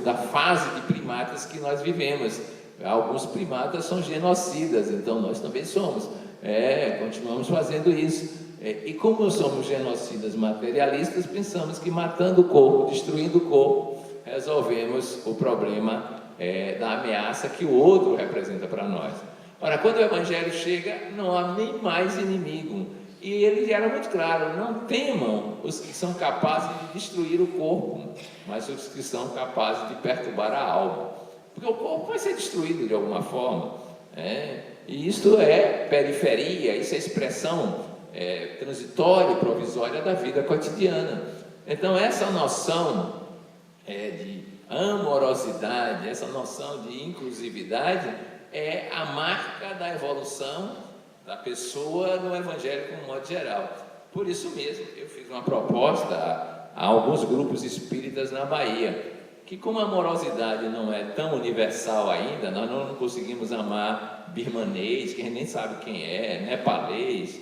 da fase de primatas que nós vivemos. Alguns primatas são genocidas, então nós também somos, continuamos fazendo isso. E como somos genocidas materialistas, pensamos que matando o corpo, destruindo o corpo, resolvemos o problema da ameaça que o outro representa para nós. Ora, quando o Evangelho chega, não há nem mais inimigo. E ele era muito claro: não temam os que são capazes de destruir o corpo, mas os que são capazes de perturbar a alma. Porque o corpo vai ser destruído de alguma forma. E isto é periferia, isso é expressão transitória e provisória da vida cotidiana. Então, essa noção de amorosidade, essa noção de inclusividade é a marca da evolução da pessoa no Evangelho como modo geral. Por isso mesmo, eu fiz uma proposta a alguns grupos espíritas na Bahia, que como a amorosidade não é tão universal ainda, nós não conseguimos amar birmanês, que a gente nem sabe quem nepalês,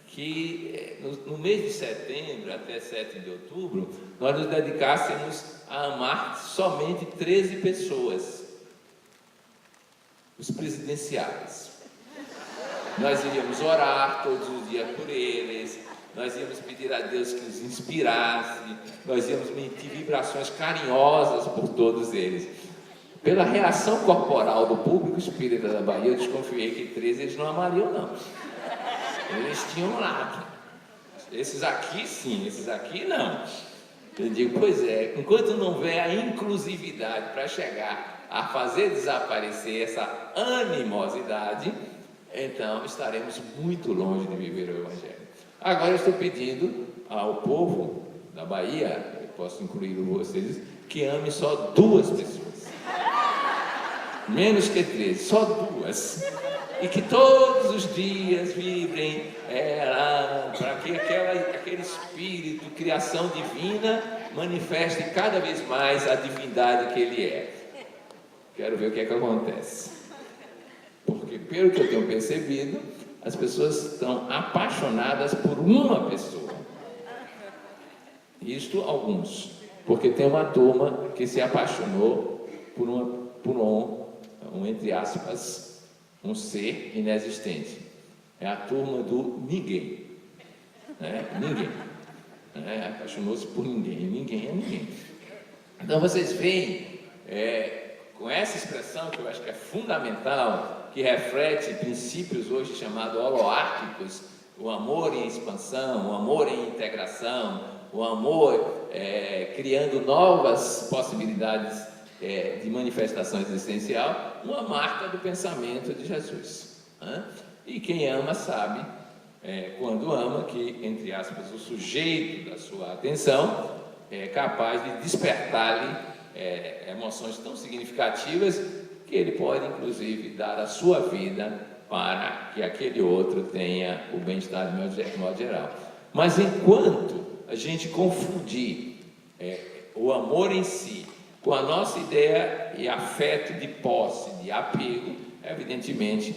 que no mês de setembro até 7 de outubro, nós nos dedicássemos a amar somente 13 pessoas, os presidenciais. Nós iríamos orar todos os dias por eles, nós íamos pedir a Deus que os inspirasse, nós íamos emitir vibrações carinhosas por todos eles. Pela reação corporal do público espírita da Bahia, eu desconfiei que 13 eles não amariam, não. Eles tinham lado. Esses aqui sim, esses aqui não. Eu digo, pois enquanto não vem a inclusividade para chegar a fazer desaparecer essa animosidade, então estaremos muito longe de viver o Evangelho. Agora eu estou pedindo ao povo da Bahia, eu posso incluir vocês, que ame só 2 pessoas. Menos que 13, só 2. E que todos os dias vibrem para que aquele espírito, criação divina, manifeste cada vez mais a divindade que ele é. Quero ver o que acontece. Porque, pelo que eu tenho percebido, as pessoas estão apaixonadas por uma pessoa. Isto alguns. Porque tem uma turma que se apaixonou por um entre aspas, um ser inexistente. É a turma do ninguém. Ninguém. Apaixonou-se por ninguém. Ninguém é ninguém. Então vocês veem, com essa expressão que eu acho que é fundamental, que reflete princípios hoje chamados holoárquicos, o amor em expansão, o amor em integração, o amor criando novas possibilidades de manifestação existencial, uma marca do pensamento de Jesus. E quem ama sabe, quando ama, que, entre aspas, o sujeito da sua atenção é capaz de despertar-lhe emoções tão significativas que ele pode, inclusive, dar a sua vida para que aquele outro tenha o bem-estar de modo geral. Mas enquanto a gente confundir o amor em si com a nossa ideia e afeto de posse, de apego, evidentemente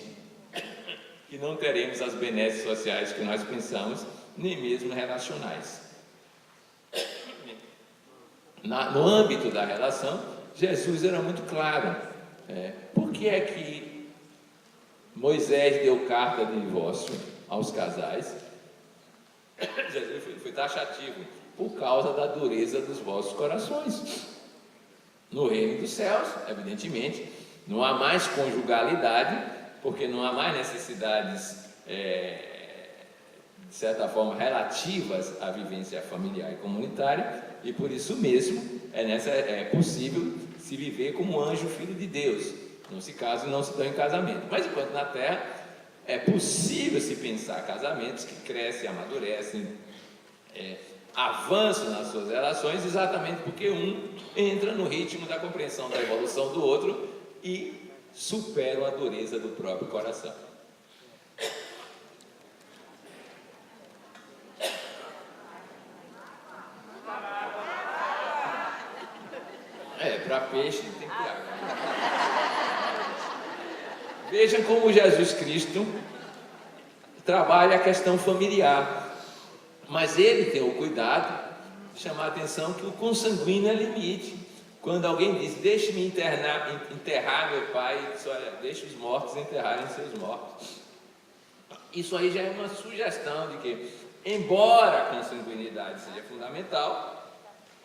que não teremos as benesses sociais que nós pensamos, nem mesmo relacionais. No âmbito da relação, Jesus era muito claro. Por que é que Moisés deu carta de divórcio aos casais? Jesus foi taxativo, por causa da dureza dos vossos corações. No reino dos céus, evidentemente, não há mais conjugalidade, porque não há mais necessidades, de certa forma, relativas à vivência familiar e comunitária, e por isso mesmo é possível se viver como anjo filho de Deus. Não se casam e não se dão em casamento. Mas enquanto na Terra é possível se pensar casamentos que crescem, amadurecem, avançam nas suas relações, exatamente porque um entra no ritmo da compreensão da evolução do outro e superam a dureza do próprio coração. Para peixe tem que ter água. Vejam como Jesus Cristo trabalha a questão familiar, mas ele tem o cuidado de chamar a atenção que o consanguíneo é limite. Quando alguém diz, deixe-me enterrar meu pai, diz, olha, deixe os mortos enterrarem seus mortos. Isso aí já é uma sugestão de que, embora a consanguinidade seja fundamental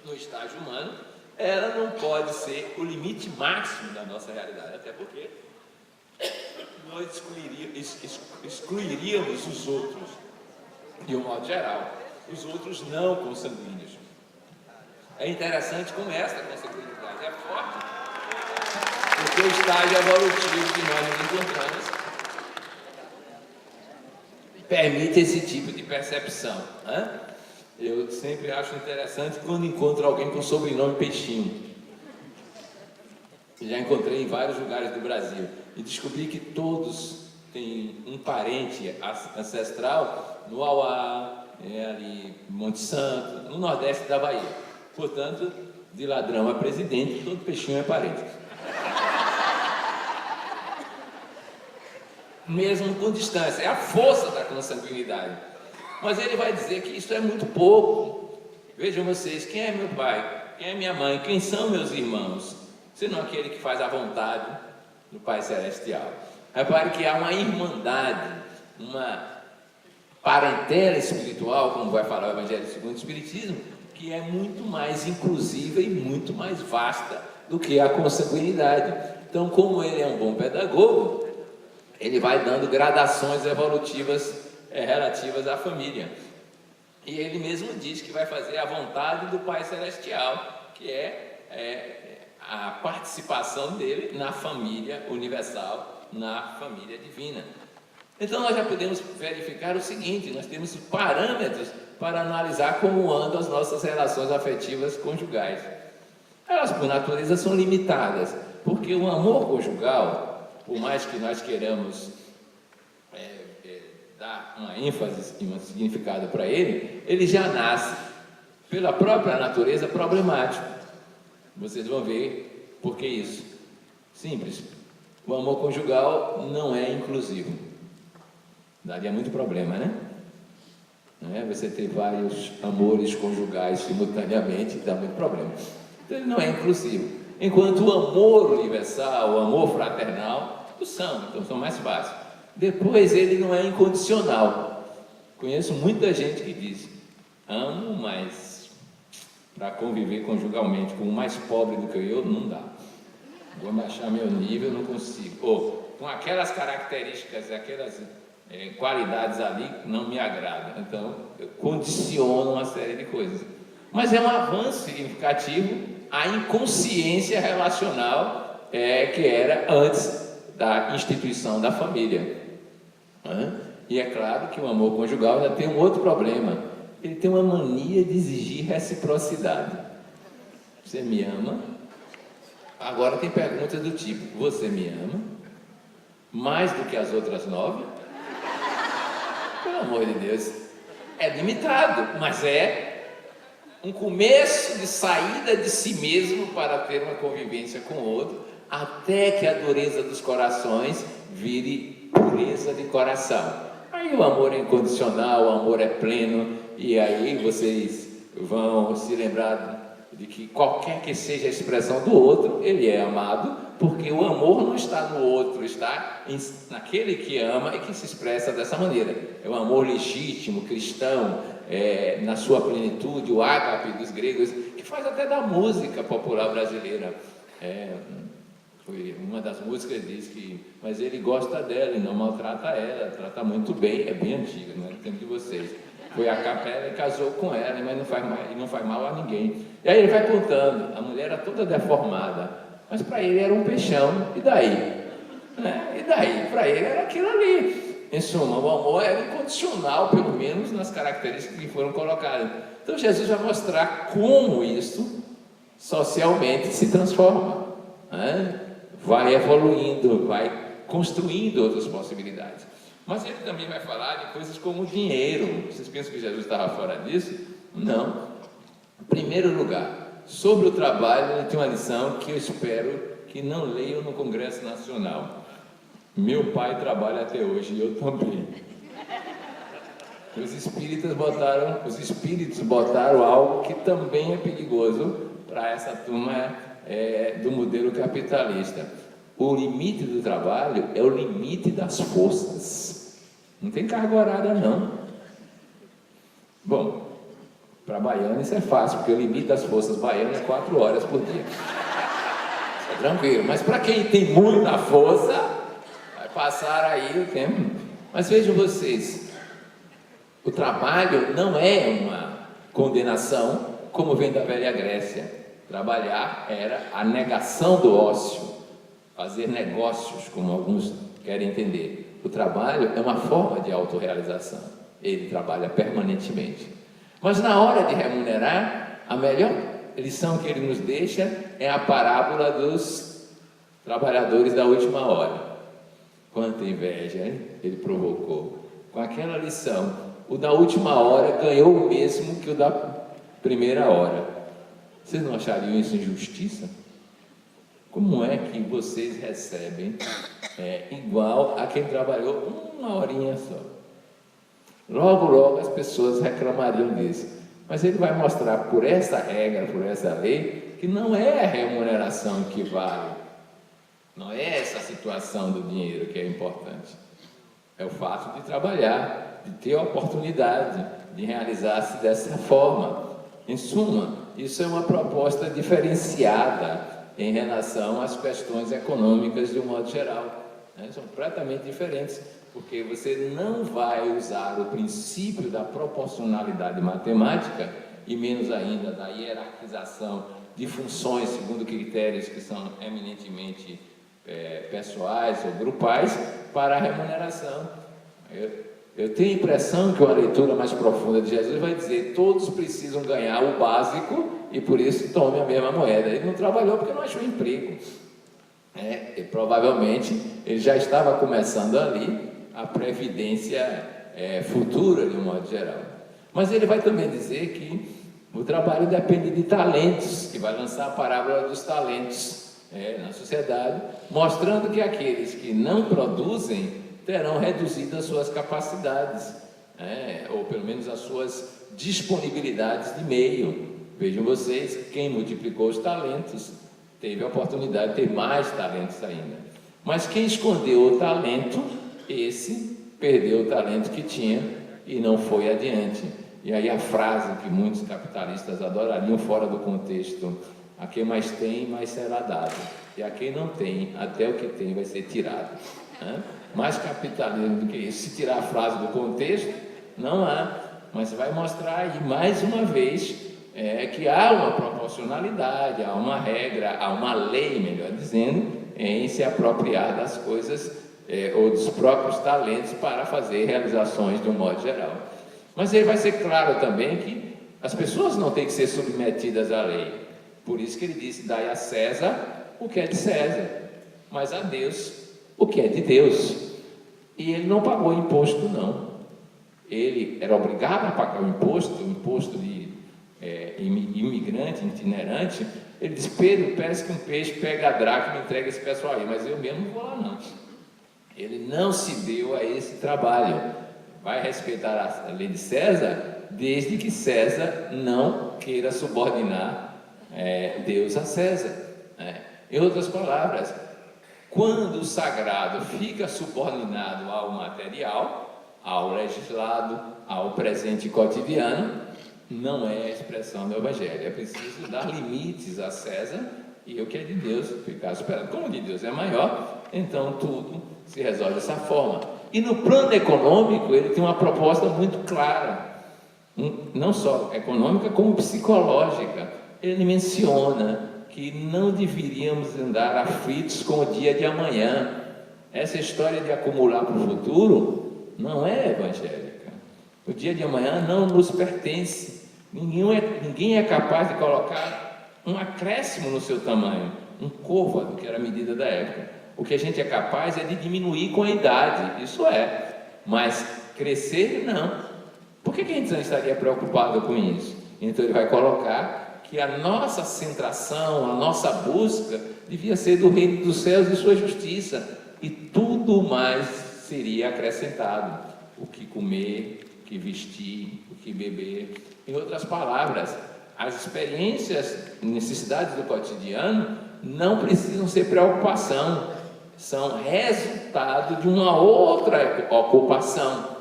no estágio humano, ela não pode ser o limite máximo da nossa realidade, até porque nós excluiríamos os outros, de um modo geral, os outros não consanguíneos. É interessante como essa consanguinidade é forte, porque o estágio evolutivo que nós nos encontramos permite esse tipo de percepção, né? Eu sempre acho interessante quando encontro alguém com sobrenome Peixinho. Já encontrei em vários lugares do Brasil e descobri que todos têm um parente ancestral no Auá, ali Monte Santo, no nordeste da Bahia. Portanto, de ladrão a presidente, todo peixinho é parente. Mesmo com distância, é a força da consanguinidade. Mas ele vai dizer que isso é muito pouco. Vejam vocês, quem é meu pai? Quem é minha mãe? Quem são meus irmãos? Senão aquele que faz a vontade do Pai Celestial. Repare que há uma irmandade, uma parentela espiritual, como vai falar o Evangelho segundo o Espiritismo, que é muito mais inclusiva e muito mais vasta do que a consanguinidade. Então, como ele é um bom pedagogo, ele vai dando gradações evolutivas relativas à família. E ele mesmo diz que vai fazer a vontade do Pai Celestial, que é a participação dele na família universal, na família divina. Então nós já podemos verificar o seguinte: nós temos parâmetros para analisar como andam as nossas relações afetivas conjugais. Elas, por natureza, são limitadas, porque o amor conjugal, por mais que nós queiramos dar uma ênfase e um significado para ele já nasce, pela própria natureza, problemático. Vocês vão ver por que isso. Simples. O amor conjugal não é inclusivo. Daria muito problema, né? Não é? Você ter vários amores conjugais simultaneamente dá muito problema. Então ele não é inclusivo. Enquanto o amor universal, o amor fraternal, são mais fáceis. Depois ele não é incondicional. Conheço muita gente que diz: amo, mas para conviver conjugalmente com o mais pobre do que eu, não dá. Vou baixar meu nível, não consigo. Ou com aquelas características, aquelas qualidades ali, não me agrada. Então, eu condiciono uma série de coisas. Mas é um avanço significativo a inconsciência relacional que era antes da instituição da família. E é claro que o amor conjugal ainda tem um outro problema. Ele tem uma mania de exigir reciprocidade. Você me ama? Agora tem perguntas do tipo: você me ama? Mais do que as outras 9? Pelo amor de Deus. É limitado, mas é um começo de saída de si mesmo para ter uma convivência com o outro, até que a dureza dos corações vire pureza de coração. Aí o amor é incondicional, o amor é pleno, e aí vocês vão se lembrar de que qualquer que seja a expressão do outro, ele é amado, porque o amor não está no outro, está naquele que ama e que se expressa dessa maneira. É um amor legítimo, cristão, na sua plenitude, o ágape dos gregos, que faz até da música popular brasileira. Uma das músicas diz que, mas ele gosta dela e não maltrata ela, trata muito bem, é bem antiga, não é do tempo de vocês. Foi à capela e casou com ela, mas não faz mal a ninguém. E aí ele vai contando, a mulher era toda deformada, mas para ele era um peixão, e daí? E daí? Para ele era aquilo ali. Em suma, o amor era incondicional, pelo menos nas características que foram colocadas. Então Jesus vai mostrar como isso socialmente se transforma, vai evoluindo, vai construindo outras possibilidades. Mas ele também vai falar de coisas como dinheiro. Vocês pensam que Jesus estava fora disso? Não. Em primeiro lugar, sobre o trabalho, ele tem uma lição que eu espero que não leiam no Congresso Nacional. Meu pai trabalha até hoje e eu também. Os espíritos botaram algo que também é perigoso para essa turma do modelo capitalista. O limite do trabalho é o limite das forças. Não tem carga horária, não. Bom, para baiano isso é fácil, porque o limite das forças baianas é 4 horas por dia. Isso é tranquilo. Mas para quem tem muita força, vai passar aí o tempo. Mas vejam vocês, o trabalho não é uma condenação, como vem da velha Grécia. Trabalhar era a negação do ócio, fazer negócios, como alguns querem entender. O trabalho é uma forma de autorrealização. Ele trabalha permanentemente. Mas na hora de remunerar, a melhor lição que ele nos deixa é a parábola dos trabalhadores da última hora. Quanta inveja, hein? Ele provocou. Com aquela lição, o da última hora ganhou o mesmo que o da primeira hora. Vocês não achariam isso injustiça? Como é que vocês recebem igual a quem trabalhou uma horinha só? Logo as pessoas reclamariam disso. Mas ele vai mostrar por essa regra, por essa lei, que não é a remuneração que vale. Não é essa situação do dinheiro que é importante. É o fato de trabalhar, de ter a oportunidade de realizar-se dessa forma. Em suma, isso é uma proposta diferenciada em relação às questões econômicas de um modo geral. São completamente diferentes, porque você não vai usar o princípio da proporcionalidade matemática, e menos ainda da hierarquização de funções segundo critérios que são eminentemente pessoais ou grupais, para a remuneração. Eu tenho a impressão que uma leitura mais profunda de Jesus vai dizer: todos precisam ganhar o básico e por isso tome a mesma moeda. Ele não trabalhou porque não achou emprego. E provavelmente ele já estava começando ali a previdência futura, de um modo geral. Mas ele vai também dizer que o trabalho depende de talentos, que vai lançar a parábola dos talentos na sociedade, mostrando que aqueles que não produzem terão reduzido as suas capacidades, ou pelo menos as suas disponibilidades de meio. Vejam vocês, quem multiplicou os talentos teve a oportunidade de ter mais talentos ainda. Mas quem escondeu o talento, esse perdeu o talento que tinha e não foi adiante. E aí a frase que muitos capitalistas adorariam fora do contexto: a quem mais tem, mais será dado, e a quem não tem, até o que tem vai ser tirado. Mais capitalismo do que isso. Se tirar a frase do contexto, não há, mas vai mostrar aí mais uma vez que há uma proporcionalidade, há uma regra, há uma lei, melhor dizendo, em se apropriar das coisas ou dos próprios talentos para fazer realizações de um modo geral. Mas ele vai ser claro também que as pessoas não têm que ser submetidas à lei. Por isso que ele disse: dai a César o que é de César, mas a Deus o que é de Deus. E ele não pagou imposto, não. Ele era obrigado a pagar o imposto de imigrante, itinerante. Ele disse: Pedro, pesca um peixe, pega a dracma e entrega esse pessoal aí, mas eu mesmo não vou lá, não. Ele não se deu a esse trabalho. Vai respeitar a lei de César, desde que César não queira subordinar Deus a César. Em outras palavras, quando o sagrado fica subordinado ao material, ao legislado, ao presente cotidiano, não é a expressão do Evangelho. É preciso dar limites a César e o que é de Deus ficar superado. Como o de Deus é maior, então tudo se resolve dessa forma. E no plano econômico, ele tem uma proposta muito clara, não só econômica, como psicológica. Ele menciona que não deveríamos andar aflitos com o dia de amanhã. Essa história de acumular para o futuro não é evangélica. O dia de amanhã não nos pertence. Ninguém é capaz de colocar um acréscimo no seu tamanho, um côvado, que era a medida da época. O que a gente é capaz é de diminuir com a idade, isso é, mas crescer não. Por que a gente não estaria preocupado com isso? Então ele vai colocar que a nossa centração, a nossa busca devia ser do reino dos céus e sua justiça, e tudo mais seria acrescentado: o que comer, o que vestir, o que beber. Em outras palavras, as experiências, necessidades do cotidiano não precisam ser preocupação, são resultado de uma outra ocupação.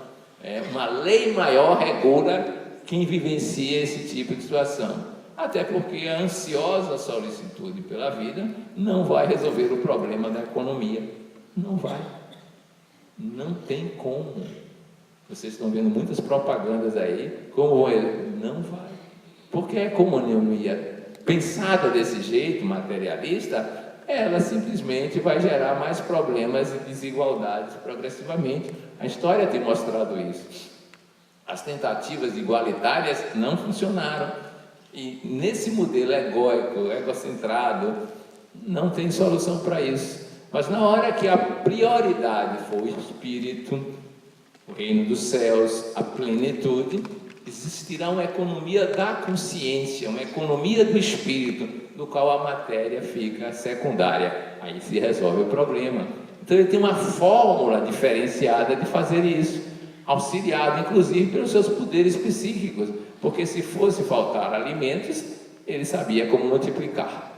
Uma lei maior regula quem vivencia esse tipo de situação. Até porque a ansiosa solicitude pela vida não vai resolver o problema da economia. Não vai. Não tem como. Vocês estão vendo muitas propagandas aí, como não vai. Porque a economia pensada desse jeito, materialista, ela simplesmente vai gerar mais problemas e desigualdades progressivamente. A história tem mostrado isso. As tentativas igualitárias não funcionaram. E nesse modelo egóico, egocentrado, não tem solução para isso. Mas na hora que a prioridade for o Espírito, o reino dos céus, a plenitude, existirá uma economia da consciência, uma economia do Espírito, do qual a matéria fica secundária. Aí se resolve o problema. Então ele tem uma fórmula diferenciada de fazer isso, auxiliado inclusive pelos seus poderes psíquicos, porque se fosse faltar alimentos, ele sabia como multiplicar.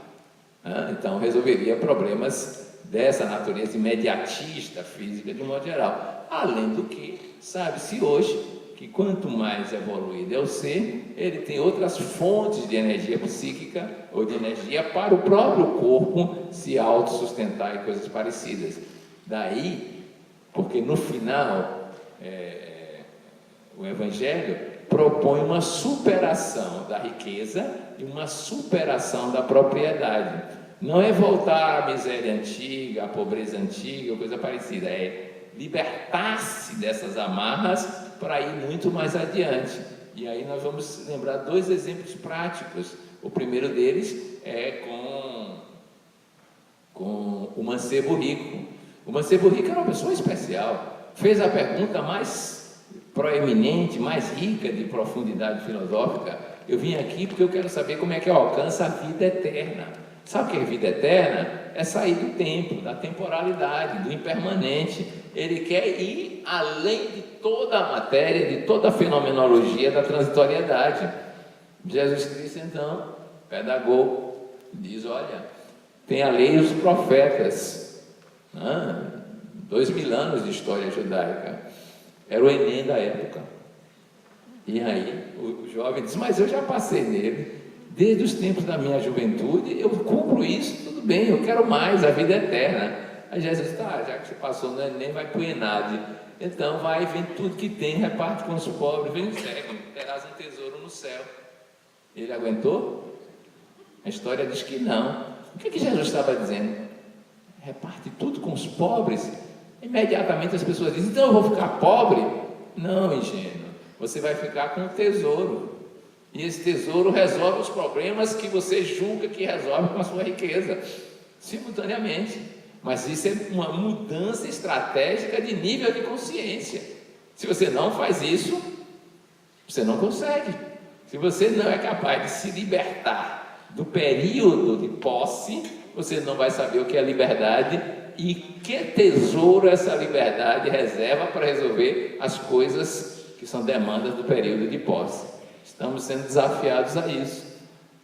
Então resolveria problemas dessa natureza imediatista, física, de um modo geral. Além do que, sabe-se hoje que quanto mais evoluído é o ser, ele tem outras fontes de energia psíquica ou de energia para o próprio corpo se autossustentar e coisas parecidas. Daí, porque no final, o Evangelho propõe uma superação da riqueza e uma superação da propriedade. Não é voltar à miséria antiga, à pobreza antiga, ou coisa parecida. É libertar-se dessas amarras para ir muito mais adiante. E aí nós vamos lembrar dois exemplos práticos. O primeiro deles é com o mancebo rico. O mancebo rico era uma pessoa especial. Fez a pergunta mais proeminente, mais rica de profundidade filosófica: eu vim aqui porque eu quero saber como é que eu alcanço a vida eterna. Sabe o que é vida eterna? É sair do tempo, da temporalidade, do impermanente. Ele quer ir além de toda a matéria, de toda a fenomenologia da transitoriedade. Jesus Cristo, então, pedagogo, diz: olha, tem a lei e os profetas. 2000 anos de história judaica. Era o Enem da época. E aí o jovem diz: mas eu já passei nele, desde os tempos da minha juventude, eu cumpro isso, tudo bem, eu quero mais, a vida eterna. Aí Jesus: tá, já que você passou no Enem, vai para o ENAD. Então vai, vende tudo que tem, reparte com os pobres, vem cego, terás um tesouro no céu. Ele aguentou? A história diz que não. O que Jesus estava dizendo? Reparte tudo com os pobres. Imediatamente as pessoas dizem: então eu vou ficar pobre? Não, ingênuo, você vai ficar com um tesouro, e esse tesouro resolve os problemas que você julga que resolve com a sua riqueza, simultaneamente. Mas isso é uma mudança estratégica de nível de consciência. Se você não faz isso, você não consegue. Se você não é capaz de se libertar do período de posse, você não vai saber o que é liberdade e que tesouro essa liberdade reserva para resolver as coisas que são demandas do período de posse. Estamos sendo desafiados a isso.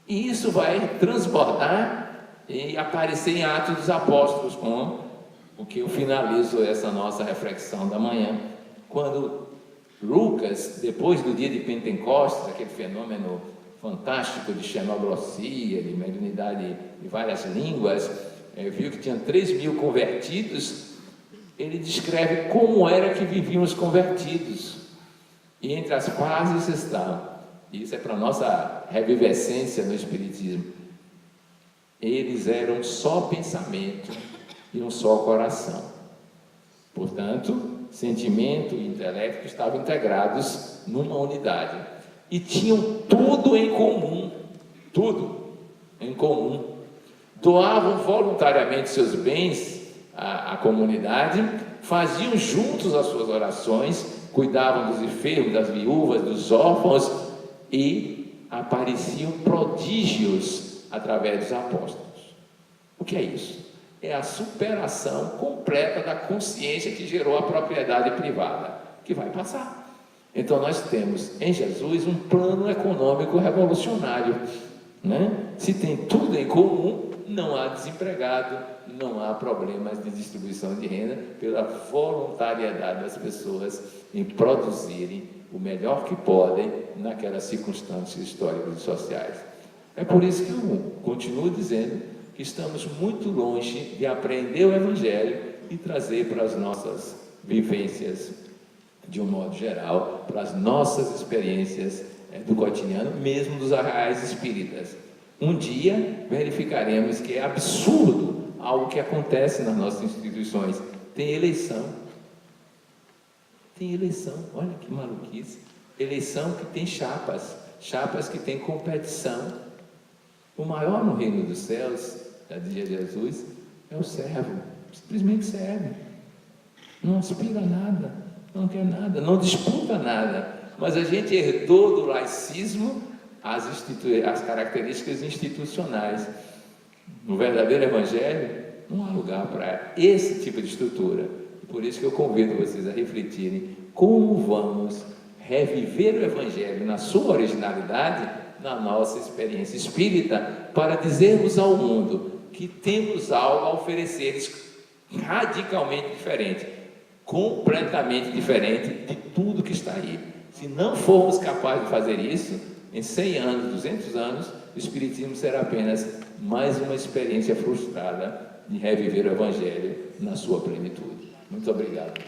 E isso vai transbordar e aparecer em Atos dos Apóstolos, com o que eu finalizo essa nossa reflexão da manhã, quando Lucas, depois do dia de Pentecostes, aquele fenômeno fantástico de xenoglossia, de mediunidade de várias línguas, viu que tinha 3.000 convertidos. Ele descreve como era que viviam os convertidos, e entre as fases está, isso é para a nossa revivescência no Espiritismo, eles eram um só pensamento e um só coração. Portanto, sentimento e intelecto estavam integrados numa unidade e tinham tudo em comum, tudo em comum. Doavam voluntariamente seus bens à comunidade, faziam juntos as suas orações, cuidavam dos enfermos, das viúvas, dos órfãos, e apareciam prodígios através dos apóstolos. O que é isso? É a superação completa da consciência que gerou a propriedade privada, que vai passar. Então nós temos em Jesus um plano econômico revolucionário, né? Se tem tudo em comum, não há desempregado, não há problemas de distribuição de renda, pela voluntariedade das pessoas em produzirem o melhor que podem naquelas circunstâncias históricas e sociais. É por isso que eu continuo dizendo que estamos muito longe de aprender o Evangelho e trazer para as nossas vivências, de um modo geral, para as nossas experiências do cotidiano, mesmo dos arraiais espíritas. Um dia verificaremos que é absurdo algo que acontece nas nossas instituições. Tem eleição, olha que maluquice, eleição que tem chapas que tem competição. O maior no reino dos céus, já dizia Jesus, é o servo, simplesmente serve, não aspira a nada, não quer nada, não disputa nada. Mas a gente herdou do laicismo as características institucionais. No verdadeiro Evangelho não há lugar para esse tipo de estrutura. Por isso que eu convido vocês a refletirem como vamos reviver o Evangelho na sua originalidade, na nossa experiência espírita, para dizermos ao mundo que temos algo a oferecer-lhes radicalmente diferente, completamente diferente de tudo que está aí. Se não formos capazes de fazer isso, em 100 anos, 200 anos, o Espiritismo será apenas mais uma experiência frustrada de reviver o Evangelho na sua plenitude. Muito obrigado.